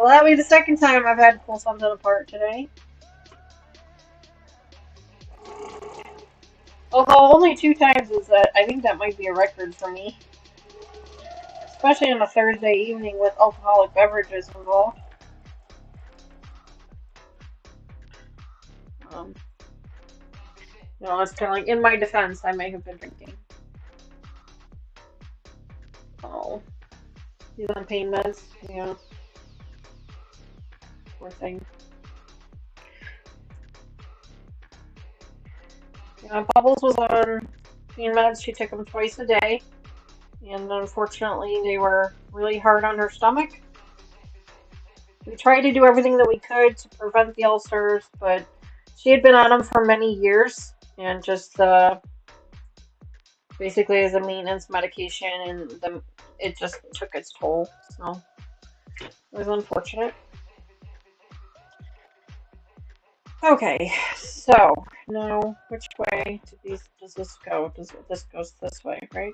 that'll be the second time I've had to pull something apart today. Although only 2 times is that, I think that might be a record for me. Especially on a Thursday evening with alcoholic beverages involved. You know, it's kind of like, in my defense, I may have been drinking. Oh. He's on pain meds? Yeah. Poor thing. Yeah, Bubbles was on pain meds. She took them twice a day. And unfortunately, they were really hard on her stomach. We tried to do everything that we could to prevent the ulcers, but she had been on them for many years. And just basically as a maintenance medication, and it just took its toll. So it was unfortunate. Okay, so now which way does this go? This goes this way, right?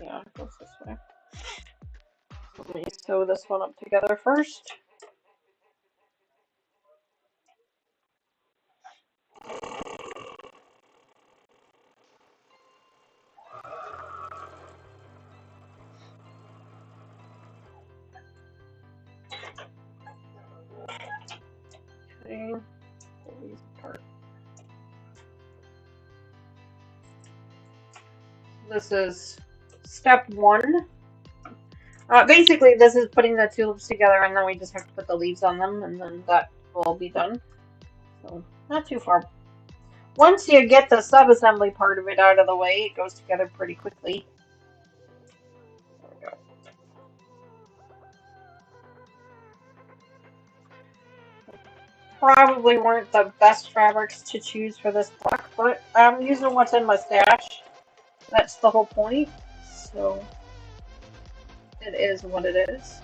Yeah, it goes this way. So let me sew this one up together first. Okay, pull these apart. This is step one. Basically, this is putting the tulips together, and then we just have to put the leaves on them, and then that will all be done. So, not too far. Once you get the sub-assembly part of it out of the way, it goes together pretty quickly. There we go. Probably weren't the best fabrics to choose for this block, but I'm using what's in my stash. That's the whole point. So, it is what it is.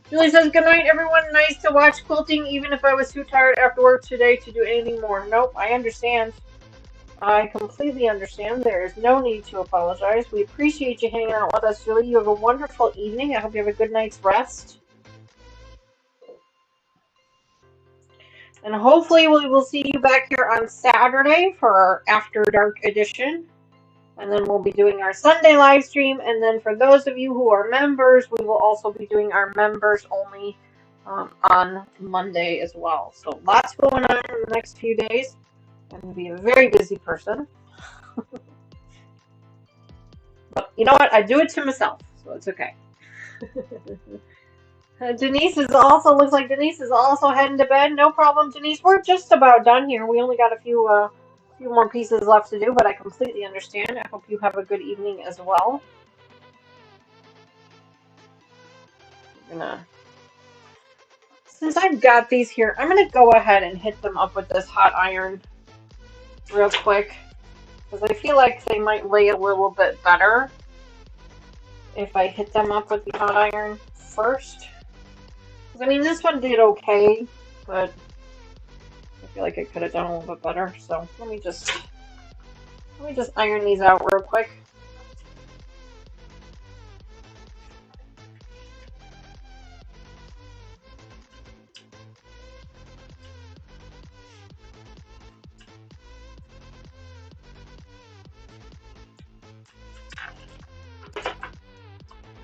Julie says, good night, everyone. Nice to watch quilting, even if I was too tired after work today to do anything more. Nope, I understand. I completely understand. There is no need to apologize. We appreciate you hanging out with us, Julie. You have a wonderful evening. I hope you have a good night's rest. And hopefully we will see you back here on Saturday for our After Dark edition. And then we'll be doing our Sunday live stream. And then for those of you who are members, we will also be doing our members only on Monday as well. So lots going on in the next few days. I'm going to be a very busy person. But you know what? I do it to myself, so it's okay. Denise is also, looks like Denise is also heading to bed. No problem, Denise. We're just about done here. We only got a few more pieces left to do, but I completely understand. I hope you have a good evening as well. Since I've got these here, I'm gonna go ahead and hit them up with this hot iron real quick, because I feel like they might lay a little bit better if I hit them up with the hot iron first. I mean, this one did okay, but I feel like it could have done a little bit better. So let me just iron these out real quick.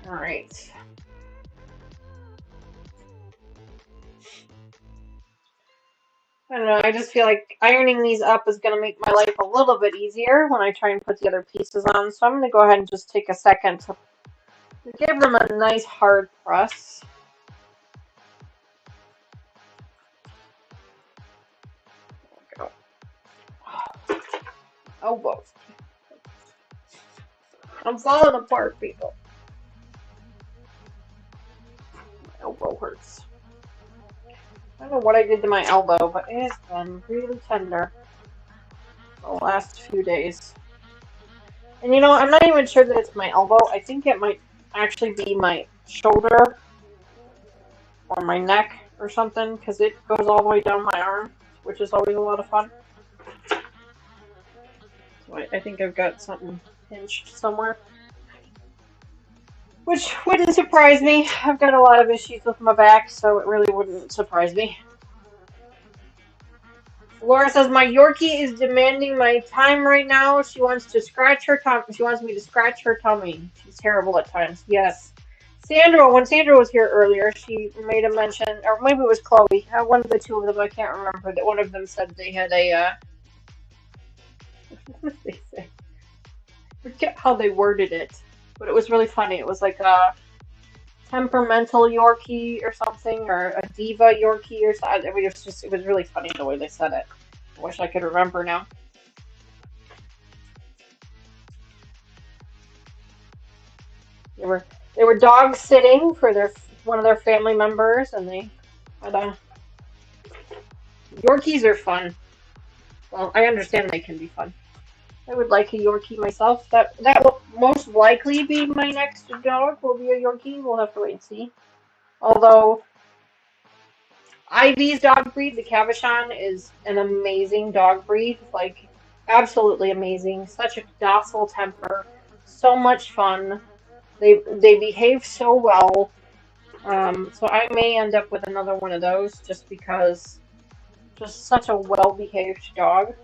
All right. I don't know, I just feel like ironing these up is going to make my life a little bit easier when I try and put the other pieces on. So I'm going to go ahead and just take a second to give them a nice hard press. There we go. Elbows. I'm falling apart, people. My elbow hurts. I don't know what I did to my elbow, but it has been really tender the last few days. And you know, I'm not even sure that it's my elbow. I think it might actually be my shoulder or my neck or something, because it goes all the way down my arm, which is always a lot of fun. So I think I've got something pinched somewhere, which wouldn't surprise me. I've got a lot of issues with my back, so it really wouldn't surprise me. Laura says, my Yorkie is demanding my time right now. She wants to scratch her tummy. She wants me to scratch her tummy. She's terrible at times. Yes. Sandra, when Sandra was here earlier, she made a mention, or maybe it was Chloe. One of the two of them, I can't remember, that one of them said they had a, what did they say? I forget how they worded it, but it was really funny. It was like a temperamental Yorkie or something, or a diva Yorkie or something. It was really funny the way they said it. I wish I could remember now. They were dog sitting for one of their family members, and they had Yorkies are fun. Well, I understand they can be fun. I would like a Yorkie myself. That will most likely be my next dog. Will be a Yorkie. We'll have to wait and see. Although Ivy's dog breed, the Cavachon, is an amazing dog breed. Like absolutely amazing. Such a docile temper. So much fun. They behave so well. So I may end up with another one of those just because just such a well-behaved dog.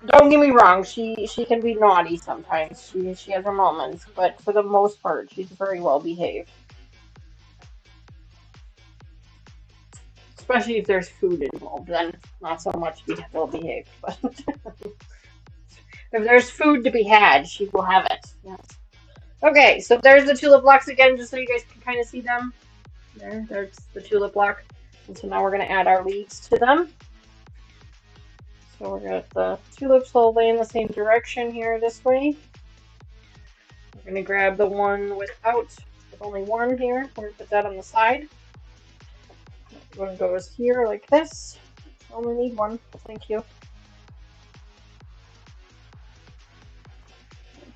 Don't get me wrong, she can be naughty sometimes. She has her moments, but for the most part, she's very well behaved. Especially if there's food involved, then not so much be well behaved. But if there's food to be had, she will have it. Yes. Okay, so there's the tulip blocks again, just so you guys can kind of see them. There's the tulip block. And so now we're going to add our leaves to them. So we're going to the tulips all lay in the same direction here this way. We're going to grab the one with only one here. We're going to put that on the side. One goes here like this. Only need one. Thank you.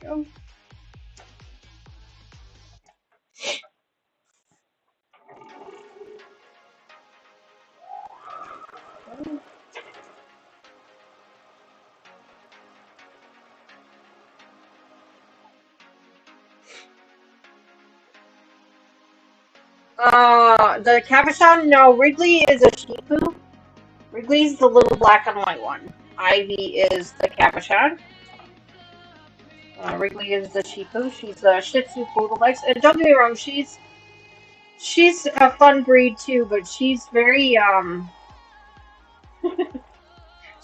There we go. The Cavachon, no, Wrigley is a Shih Tzu. Wrigley's the little black and white one. Ivy is the Cavachon. Wrigley is the Shih Tzu. She's a Shih Tzu poodle mix. And don't get me wrong, she's a fun breed too, but she's very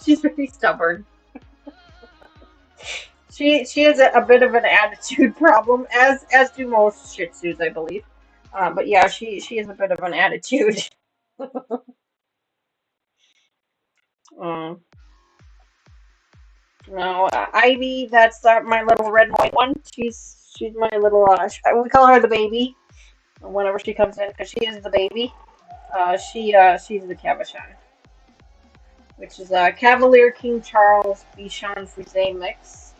she's very stubborn. She has a bit of an attitude problem, as do most Shih Tzus, I believe. But yeah, she has a bit of an attitude. um, no, Ivy, that's my little red and white one. She's my little we call her the baby whenever she comes in because she is the baby. She's the Cavachon, which is a Cavalier King Charles Bichon Frise mix.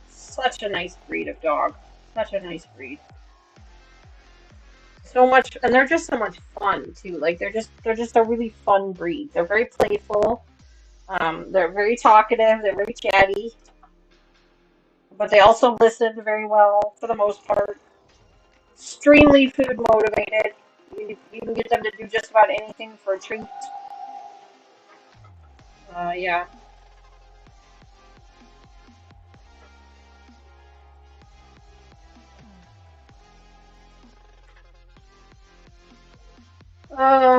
Such a nice breed of dog. Such a nice breed. So much, and they're just so much fun too. Like they're just a really fun breed. They're very playful. They're very talkative. They're very chatty, but they also listen very well for the most part. Extremely food motivated. You can get them to do just about anything for a treat. Yeah.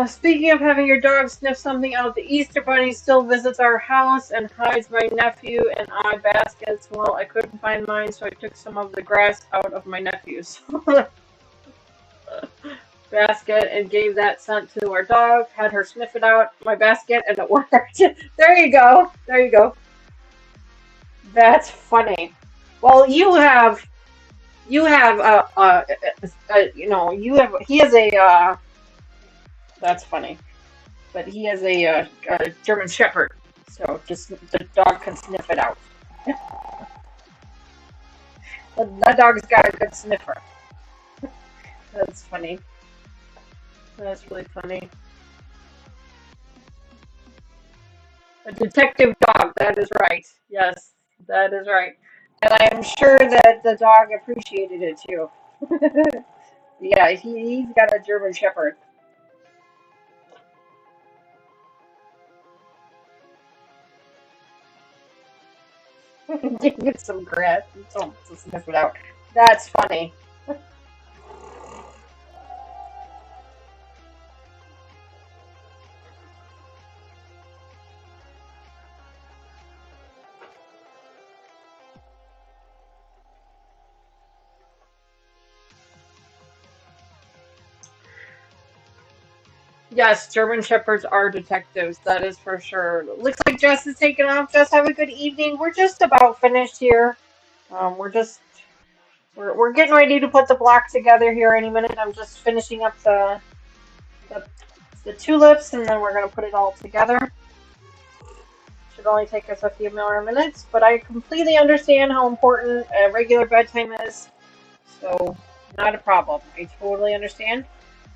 Speaking of having your dog sniff something out, the Easter Bunny still visits our house and hides my nephew and I baskets. Well, I couldn't find mine, so I took some of the grass out of my nephew's basket and gave that scent to our dog. Had her sniff it out my basket, and it worked. There you go. There you go. That's funny. Well, you have he has a that's funny. But he has a German Shepherd, so just the dog can sniff it out. That dog's got a good sniffer. That's funny. That's really funny. A detective dog, that is right. Yes, that is right. And I am sure that the dog appreciated it too. Yeah, he's got a German Shepherd. Give it some grass and don't sniff it out. That's funny. Yes, German Shepherds are detectives, that is for sure. Looks like Jess is taking off. Jess, have a good evening. We're just about finished here. We're just we're getting ready to put the block together here any minute. I'm just finishing up the the tulips, and then we're going to put it all together. Should only take us a few more minutes, but I completely understand how important a regular bedtime is, so not a problem. I totally understand.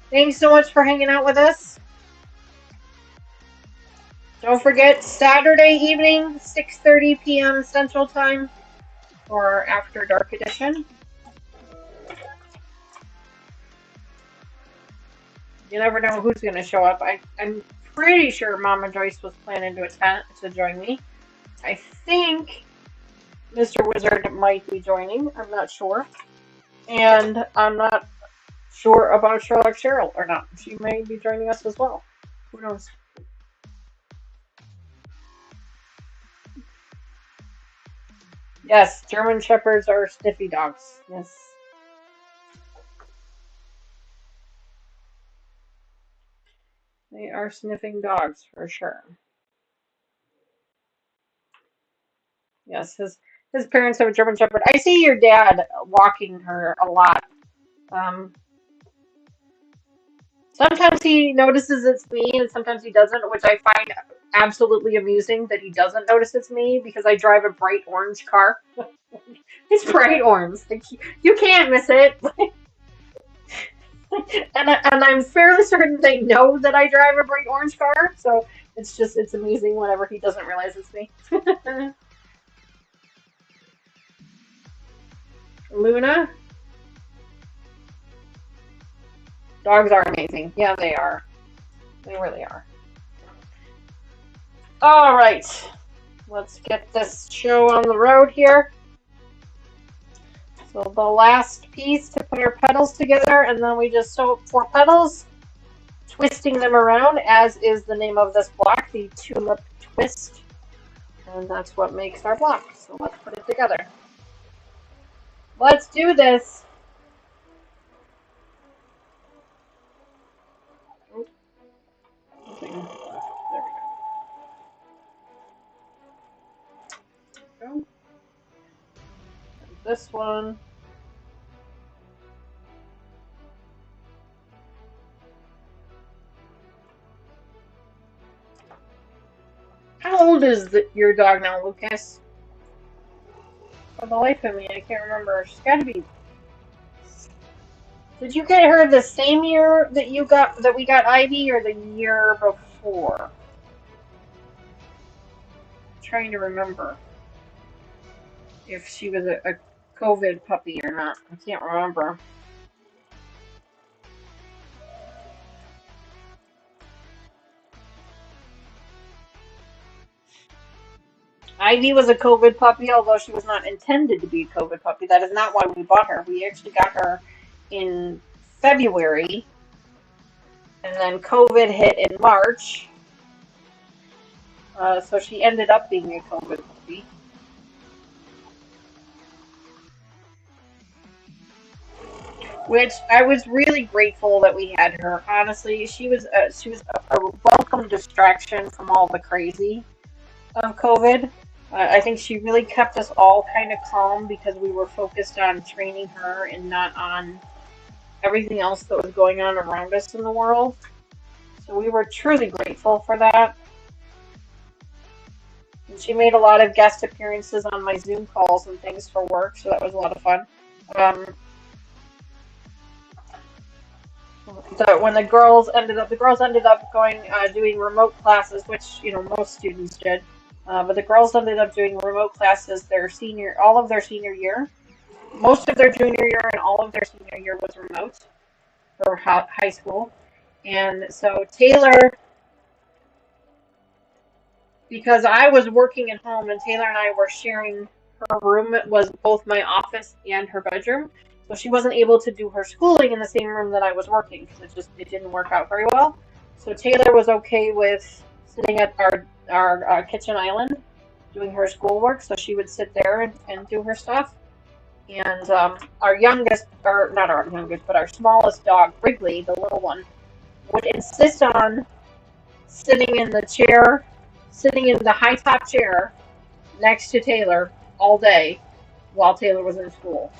Thanks so much for hanging out with us. Don't forget, Saturday evening, 6:30 p.m. Central Time for After Dark Edition. You never know who's going to show up. I'm pretty sure Mama Joyce was planning to join me. I think Mr. Wizard might be joining. I'm not sure. And I'm not sure about Sherlock Cheryl or not. She may be joining us as well. Who knows? Yes, German Shepherds are sniffy dogs. Yes. They are sniffing dogs for sure. Yes, his parents have a German Shepherd. I see your dad walking her a lot. Um, Sometimes he notices it's me, and sometimes he doesn't, which I find absolutely amusing that he doesn't notice it's me because I drive a bright orange car. It's bright orange. Like, you can't miss it. And I'm fairly certain they know that I drive a bright orange car, so it's amusing whenever he doesn't realize it's me. Luna, dogs are amazing. Yeah, they are. They really are. All right, let's get this show on the road here. So the last piece to put our petals together, and then we just sew up 4 petals, twisting them around, as is the name of this block, the Tulip Twist. And that's what makes our block. So let's put it together. Let's do this. There we go. This one. How old is your dog now, Lucas? For the life of me, I can't remember. She's got to be. Did you get her the same year that we got Ivy, or the year before? I'm trying to remember if she was a COVID puppy or not. I can't remember. Ivy was a COVID puppy, although she was not intended to be a COVID puppy. That is not why we bought her. We actually got her in February, and then COVID hit in March. So she ended up being a COVID puppy. Which I was really grateful that we had her. Honestly, she was a welcome distraction from all the crazy of COVID. I think she really kept us all kind of calm because we were focused on training her and not on everything else that was going on around us in the world. So we were truly grateful for that. And she made a lot of guest appearances on my Zoom calls and things for work, so that was a lot of fun. When the girls ended up going doing remote classes, which most students did. But the girls ended up doing remote classes all of their senior year. Most of their junior year and all of their senior year was remote for high school. And so Taylor, because I was working at home and Taylor and I were sharing her room, it was both my office and her bedroom. So she wasn't able to do her schooling in the same room that I was working because it didn't work out very well. So Taylor was okay with sitting at our kitchen island doing her schoolwork, so she would sit there and do her stuff. And our youngest, or not our youngest, but our smallest dog, Wrigley, the little one, would insist on sitting in the high top chair next to Taylor all day while Taylor was in school.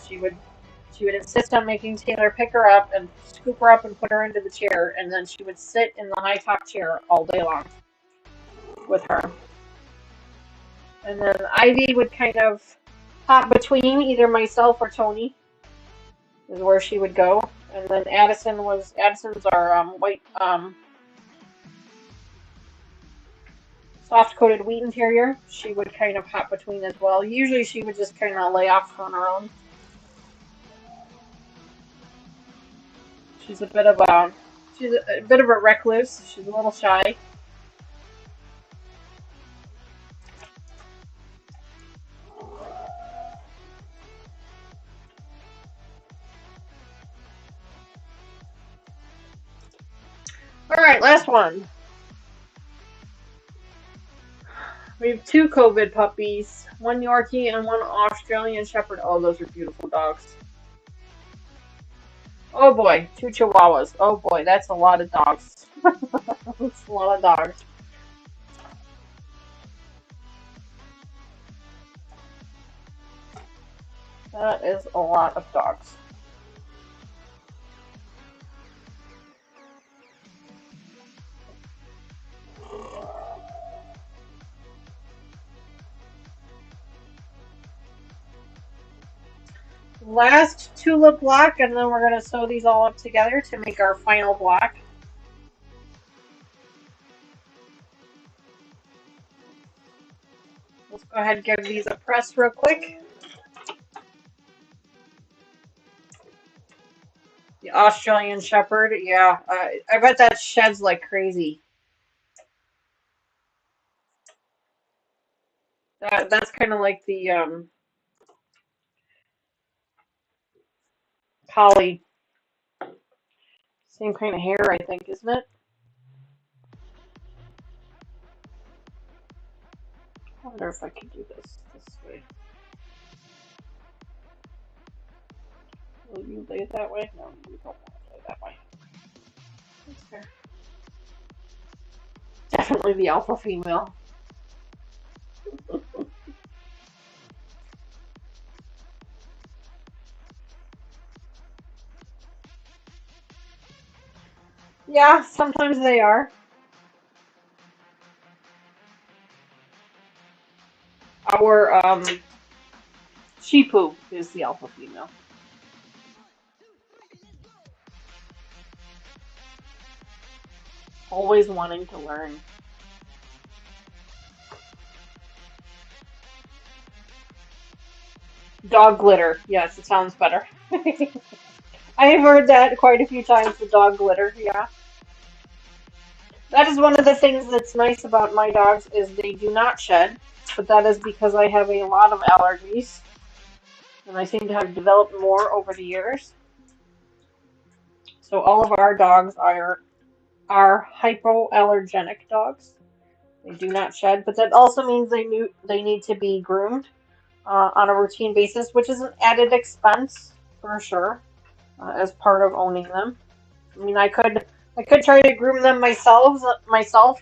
She would insist on making Taylor pick her up and scoop her up and put her into the chair, and then she would sit in the high top chair all day long with her. And then Ivy would kind of hop between either myself or Tony, is where she would go. And then Addison's our white soft coated Wheaton Terrier. She would kind of hop between as well. Usually she would just kind of lay off on her own. She's a bit of a recluse. She's a little shy. Alright, last one. We have 2 COVID puppies, 1 Yorkie and 1 Australian Shepherd. Oh, those are beautiful dogs. Oh boy, 2 Chihuahuas. Oh boy, that's a lot of dogs. That's a lot of dogs. That is a lot of dogs. Last tulip block, and then we're going to sew these all up together to make our final block. Let's go ahead and give these a press real quick. The Australian Shepherd, yeah, I bet that sheds like crazy. That's kind of like the collie. Same kind of hair, I think, isn't it? I wonder if I could do this way. Will you lay it that way? No, you don't want to lay it that way. That's fair. Definitely the alpha female. Yeah, sometimes they are. Our Shipu is the alpha female. Always wanting to learn. Dog glitter. Yes, it sounds better. I have heard that quite a few times, the dog glitter, yeah. That is one of the things that's nice about my dogs is they do not shed, but that is because I have a lot of allergies, and I seem to have developed more over the years. So all of our dogs are hypoallergenic dogs. They do not shed, but that also means they need to be groomed on a routine basis, which is an added expense for sure as part of owning them. I mean, I could try to groom them myself,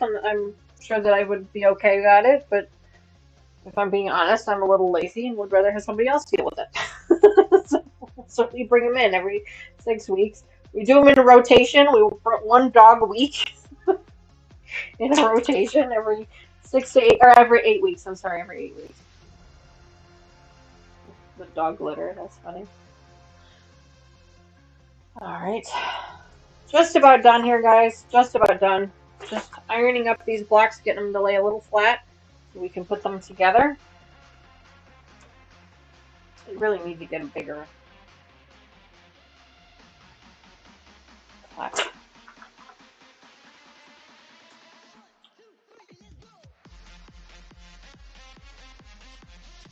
and I'm sure that I would be okay at it. But if I'm being honest, I'm a little lazy and would rather have somebody else deal with it. So we bring them in every 6 weeks. We do them in a rotation. We put 1 dog a week in a rotation every 6 to 8, or every 8 weeks. I'm sorry, every 8 weeks. The dog glitter. That's funny. All right. Just about done here, guys. Just about done. Just ironing up these blocks, getting them to lay a little flat so we can put them together. I really need to get a bigger flat.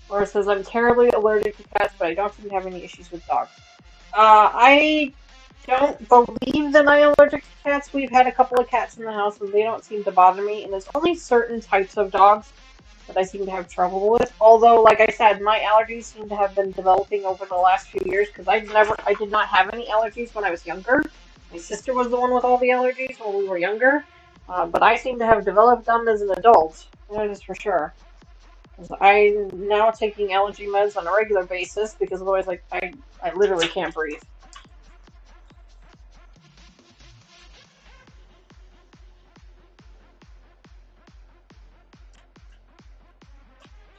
Laura says, I'm terribly allergic to cats, but I don't seem to have any issues with dogs. I don't believe that I'm allergic to cats. We've had a couple of cats in the house and they don't seem to bother me. And there's only certain types of dogs that I seem to have trouble with. Although, like I said, my allergies seem to have been developing over the last few years because I did not have any allergies when I was younger. My sister was the one with all the allergies when we were younger. But I seem to have developed them as an adult. That is for sure. I'm now taking allergy meds on a regular basis because otherwise, like, I literally can't breathe.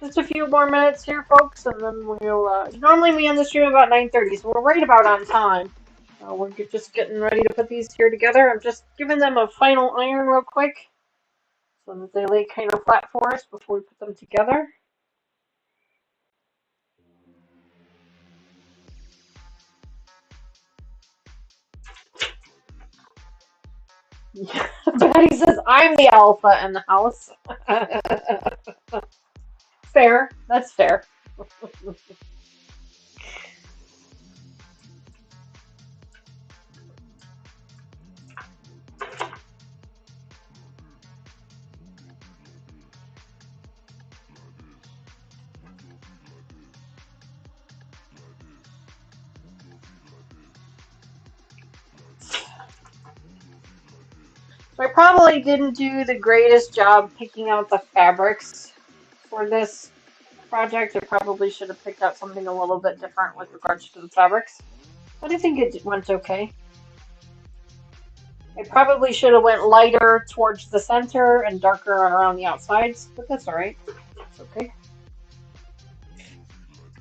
Just a few more minutes here, folks, and then we'll. Normally we end the stream about 9:30, so we're right about on time. We're just getting ready to put these here together. I'm just giving them a final iron real quick so that they lay kind of flat for us before we put them together. Yeah. Betty says, I'm the alpha in the house. Fair. That's fair. So I probably didn't do the greatest job picking out the fabrics for this project. I probably should have picked out something a little bit different with regards to the fabrics. But I think it went okay. I probably should have went lighter towards the center and darker around the outsides, but that's alright. It's okay.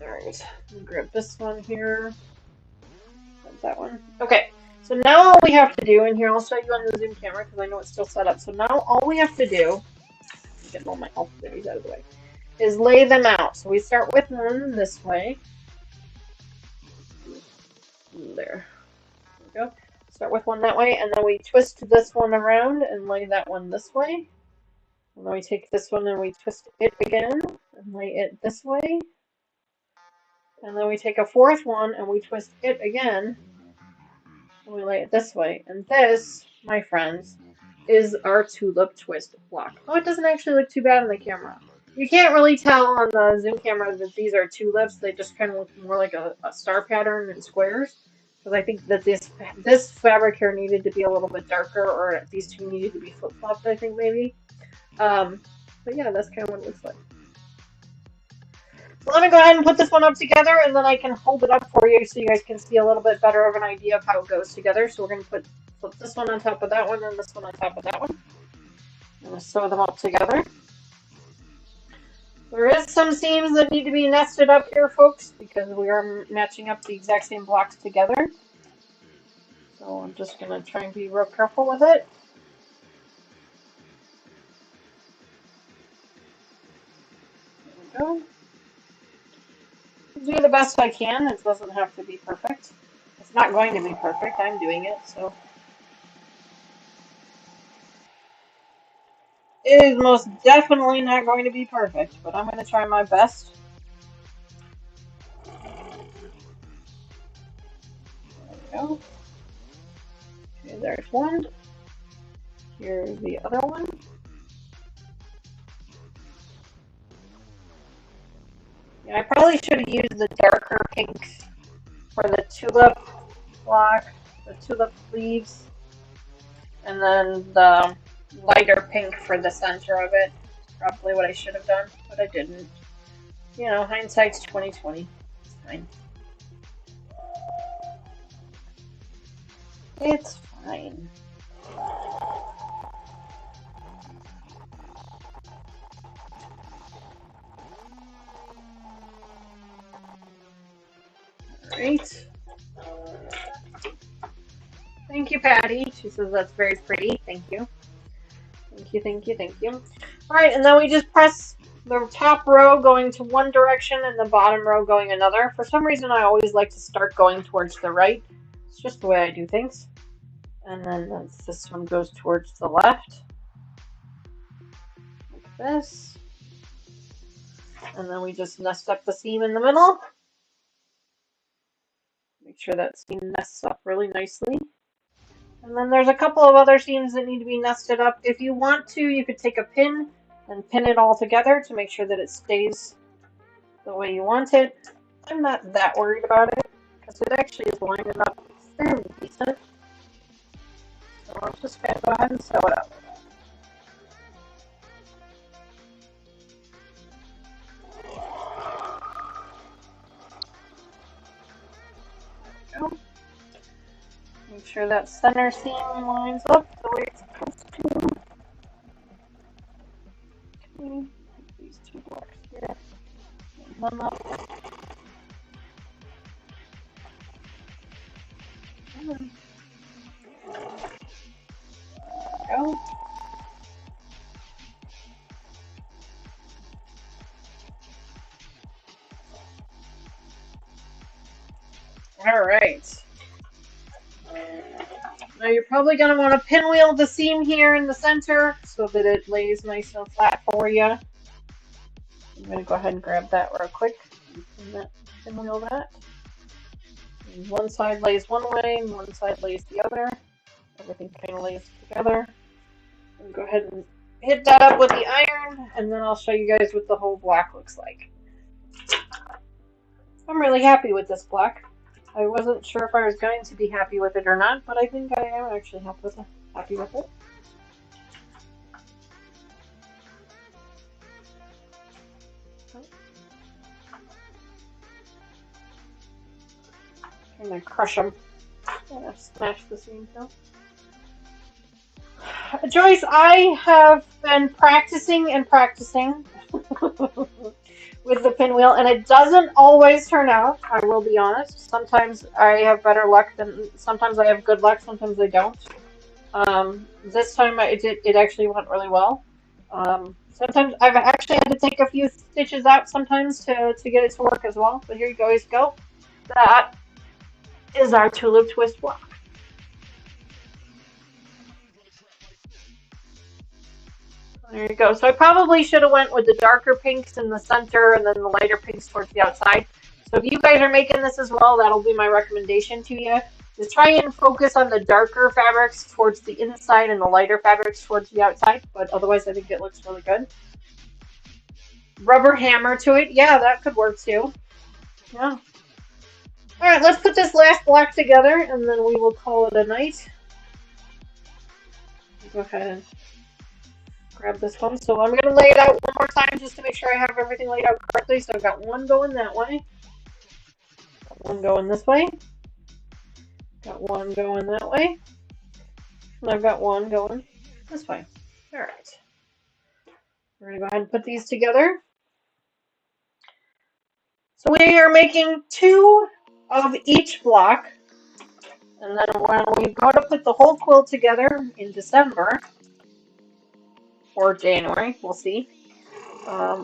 Alright, grab this one here. Grab that one. Okay, so now all we have to do, and here I'll show you on the Zoom camera because I know it's still set up. So now all we have to do, get all my alphabets out of the way, is lay them out. So we start with one this way. There we go. Start with one that way, and then we twist this one around and lay that one this way. And then we take this one and we twist it again and lay it this way. And then we take a fourth one and we twist it again and we lay it this way. And this, my friends, is our Tulip Twist block. Oh, it doesn't actually look too bad on the camera. You can't really tell on the Zoom camera that these are tulips. They just kind of look more like a star pattern and squares. Because I think that this fabric here needed to be a little bit darker, or these two needed to be flip-flopped, I think, maybe. But yeah, that's kind of what it looks like. So let me go ahead and put this one up together, and then I can hold it up for you so you guys can see a little bit better of an idea of how it goes together. So we're going to flip this one on top of that one, and this one on top of that one. I'm going to sew them all together. There is some seams that need to be nested up here, folks, because we are matching up the exact same blocks together. So I'm just going to try and be real careful with it. There we go. Do the best I can. It doesn't have to be perfect. It's not going to be perfect. I'm doing it, so. It is most definitely not going to be perfect, but I'm going to try my best. There we go. Okay, there's one. Here's the other one. Yeah, I probably should have used the darker pinks for the tulip block, the tulip leaves, and then the lighter pink for the center of it. Probably what I should have done, but I didn't. You know, hindsight's 20/20. It's fine. It's fine. Alright. Thank you, Patty. She says that's very pretty. Thank you. Thank you, thank you, thank you. Alright, and then we just press the top row going to one direction and the bottom row going another. For some reason, I always like to start going towards the right. It's just the way I do things. And then this one goes towards the left. Like this. And then we just nest up the seam in the middle. Make sure that seam nests up really nicely. And then there's a couple of other seams that need to be nested up. If you want to, you could take a pin and pin it all together to make sure that it stays the way you want it. I'm not that worried about it because it actually is lining up fairly decent. So I'm just going to go ahead and sew it up. Make sure that center seam lines up the way it's supposed to. Okay, these two blocks here. And then up. Go. All right. Now you're probably going to want to pinwheel the seam here in the center so that it lays nice and flat for you. I'm going to go ahead and grab that real quick and pinwheel that. And one side lays one way and one side lays the other. Everything kind of lays together. And go ahead and hit that up with the iron, and then I'll show you guys what the whole block looks like. I'm really happy with this block. I wasn't sure if I was going to be happy with it or not, but I think I am actually happy with it. I'm gonna crush them. I'm gonna smash the seam though. Joyce, I have been practicing and practicing with the pinwheel, and it doesn't always turn out. I will be honest. Sometimes I have better luck sometimes I have good luck. Sometimes I don't. This time it actually went really well. Sometimes I've actually had to take a few stitches out sometimes to get it to work as well. But here you guys go. That is our Tulip Twist block. There you go. So I probably should have went with the darker pinks in the center and then the lighter pinks towards the outside. So if you guys are making this as well, that'll be my recommendation to you. Just try and focus on the darker fabrics towards the inside and the lighter fabrics towards the outside. But otherwise, I think it looks really good. Rubber hammer to it. Yeah, that could work too. Yeah. All right, let's put this last block together and then we will call it a night. Go ahead and grab this one. So I'm going to lay it out one more time just to make sure I have everything laid out correctly. So I've got one going that way. Got one going this way. Got one going that way. And I've got one going this way. All right. We're going to go ahead and put these together. So we are making 2 of each block. And then when we go to put the whole quilt together in December, or January, we'll see.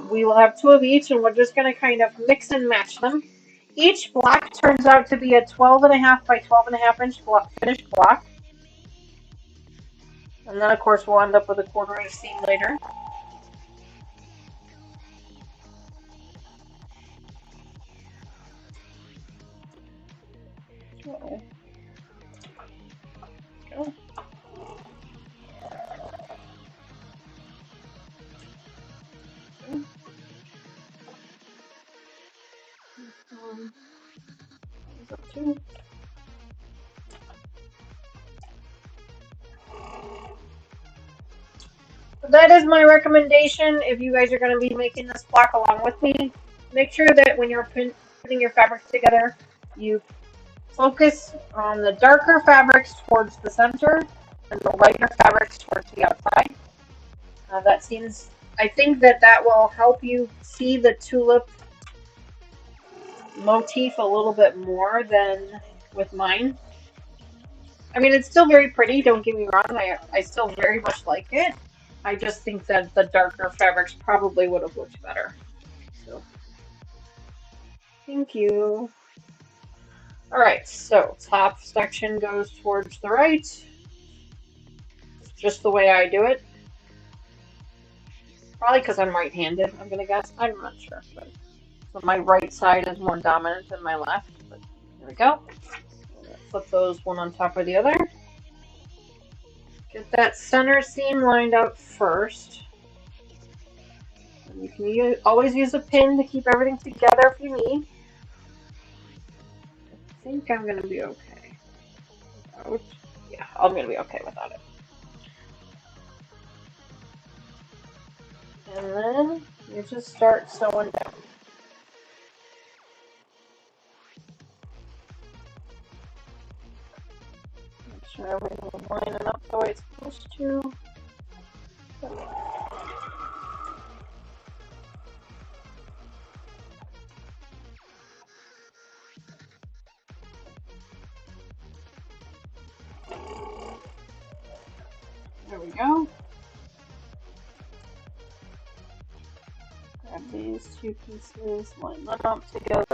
We will have 2 of each, and we're just going to kind of mix and match them. Each block turns out to be a 12.5 by 12.5 inch finished block. And then, of course, we'll end up with a 1/4 inch seam later. Uh-oh. Go. Two. So that is my recommendation if you guys are going to be making this block along with me. Make sure that when you're putting your fabrics together, you focus on the darker fabrics towards the center and the lighter fabrics towards the outside. I think that will help you see the tulip motif a little bit more than with mine. I mean, it's still very pretty, don't get me wrong. I still very much like it. I just think that the darker fabrics probably would have looked better. So, thank you. Alright, so top section goes towards the right. It's just the way I do it. Probably because I'm right-handed, I'm going to guess. I'm not sure. But, so my right side is more dominant than my left. But there we go. Flip those one on top of the other. Get that center seam lined up first. And you can always use a pin to keep everything together if you need. I think I'm going to be okay. Yeah, I'm going to be okay without it. And then you just start sewing down. everything's lining up the way it's supposed to. There we go. Grab these two pieces, line them up together.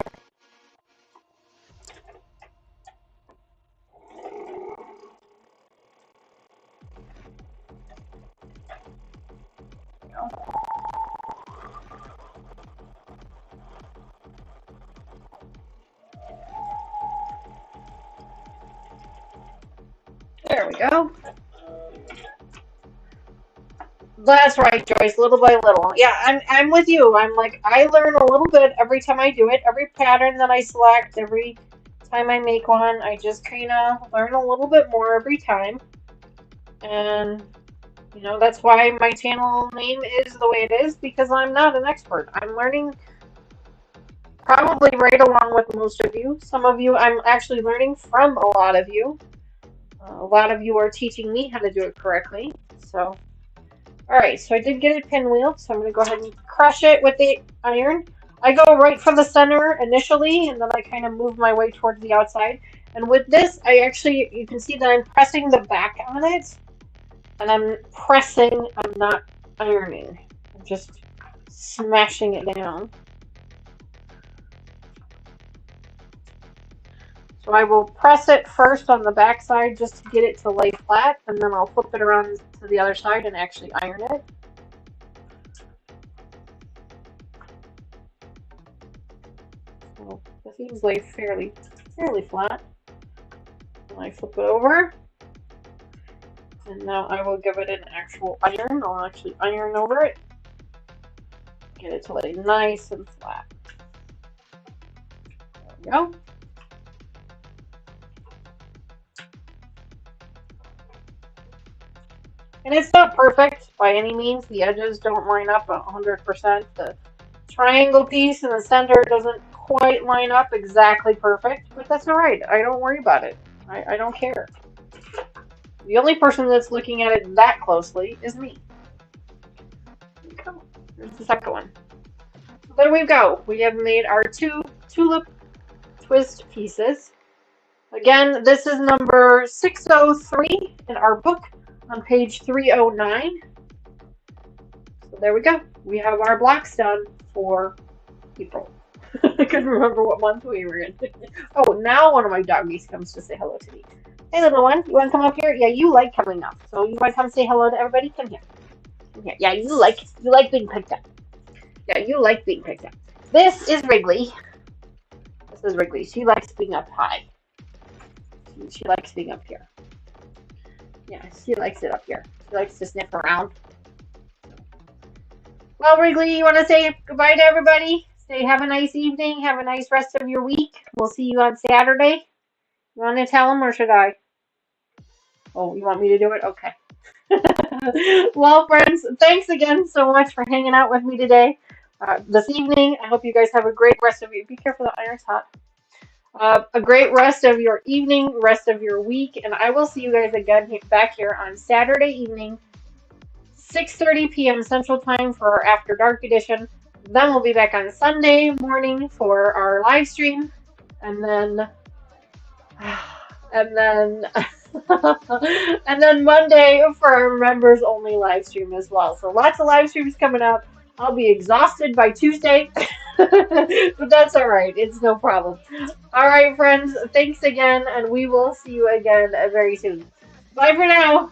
There we go. That's right, Joyce. Little by little. Yeah, I'm with you. I'm like, I learn a little bit every time I do it. Every pattern that I select, every time I make one, I just kind of learn a little bit more every time. And you know, that's why my channel name is the way it is, because I'm not an expert. I'm learning probably right along with most of you. Some of you, I'm actually learning from a lot of you. A lot of you are teaching me how to do it correctly. So, alright, so I did get a pinwheel, so I'm going to go ahead and crush it with the iron. I go right from the center initially, and then I kind of move my way towards the outside. And with this, I actually, you can see that I'm pressing the back on it. And I'm pressing, I'm not ironing. I'm just smashing it down. So I will press it first on the back side just to get it to lay flat, and then I'll flip it around to the other side and actually iron it. So the seams lay fairly flat. And I flip it over. And now I will give it an actual iron. I'll actually iron over it. Get it to lay nice and flat. There we go. And it's not perfect by any means. The edges don't line up 100%. The triangle piece in the center doesn't quite line up exactly perfect, but that's alright. I don't worry about it. I don't care. The only person that's looking at it that closely is me. There we go. There's the second one. So there we go. We have made our two Tulip Twist pieces. Again, this is number 603 in our book on page 309. So there we go. We have our blocks done for April. I couldn't remember what month we were in. Oh, now one of my doggies comes to say hello to me. Hey, little one, you want to come up here? Yeah, you like coming up. So you want to come say hello to everybody? Come here. Come here. Yeah, you like being picked up. Yeah, you like being picked up. This is Wrigley. This is Wrigley. She likes being up high. She likes being up here. Yeah, she likes it up here. She likes to sniff around. Well, Wrigley, you want to say goodbye to everybody? Say have a nice evening. Have a nice rest of your week. We'll see you on Saturday. You want to tell them or should I? Oh, you want me to do it? Okay. Well, friends, thanks again so much for hanging out with me today. This evening, I hope you guys have a great rest of your... Be careful, the iron's hot. A great rest of your evening, rest of your week, and I will see you guys again back here on Saturday evening, 6:30 p.m. Central Time for our After Dark edition. Then we'll be back on Sunday morning for our live stream, and then and then Monday for our members only live stream as well. So lots of live streams coming up. I'll be exhausted by Tuesday, but that's all right. It's no problem. All right, friends. Thanks again, and we will see you again very soon. Bye for now.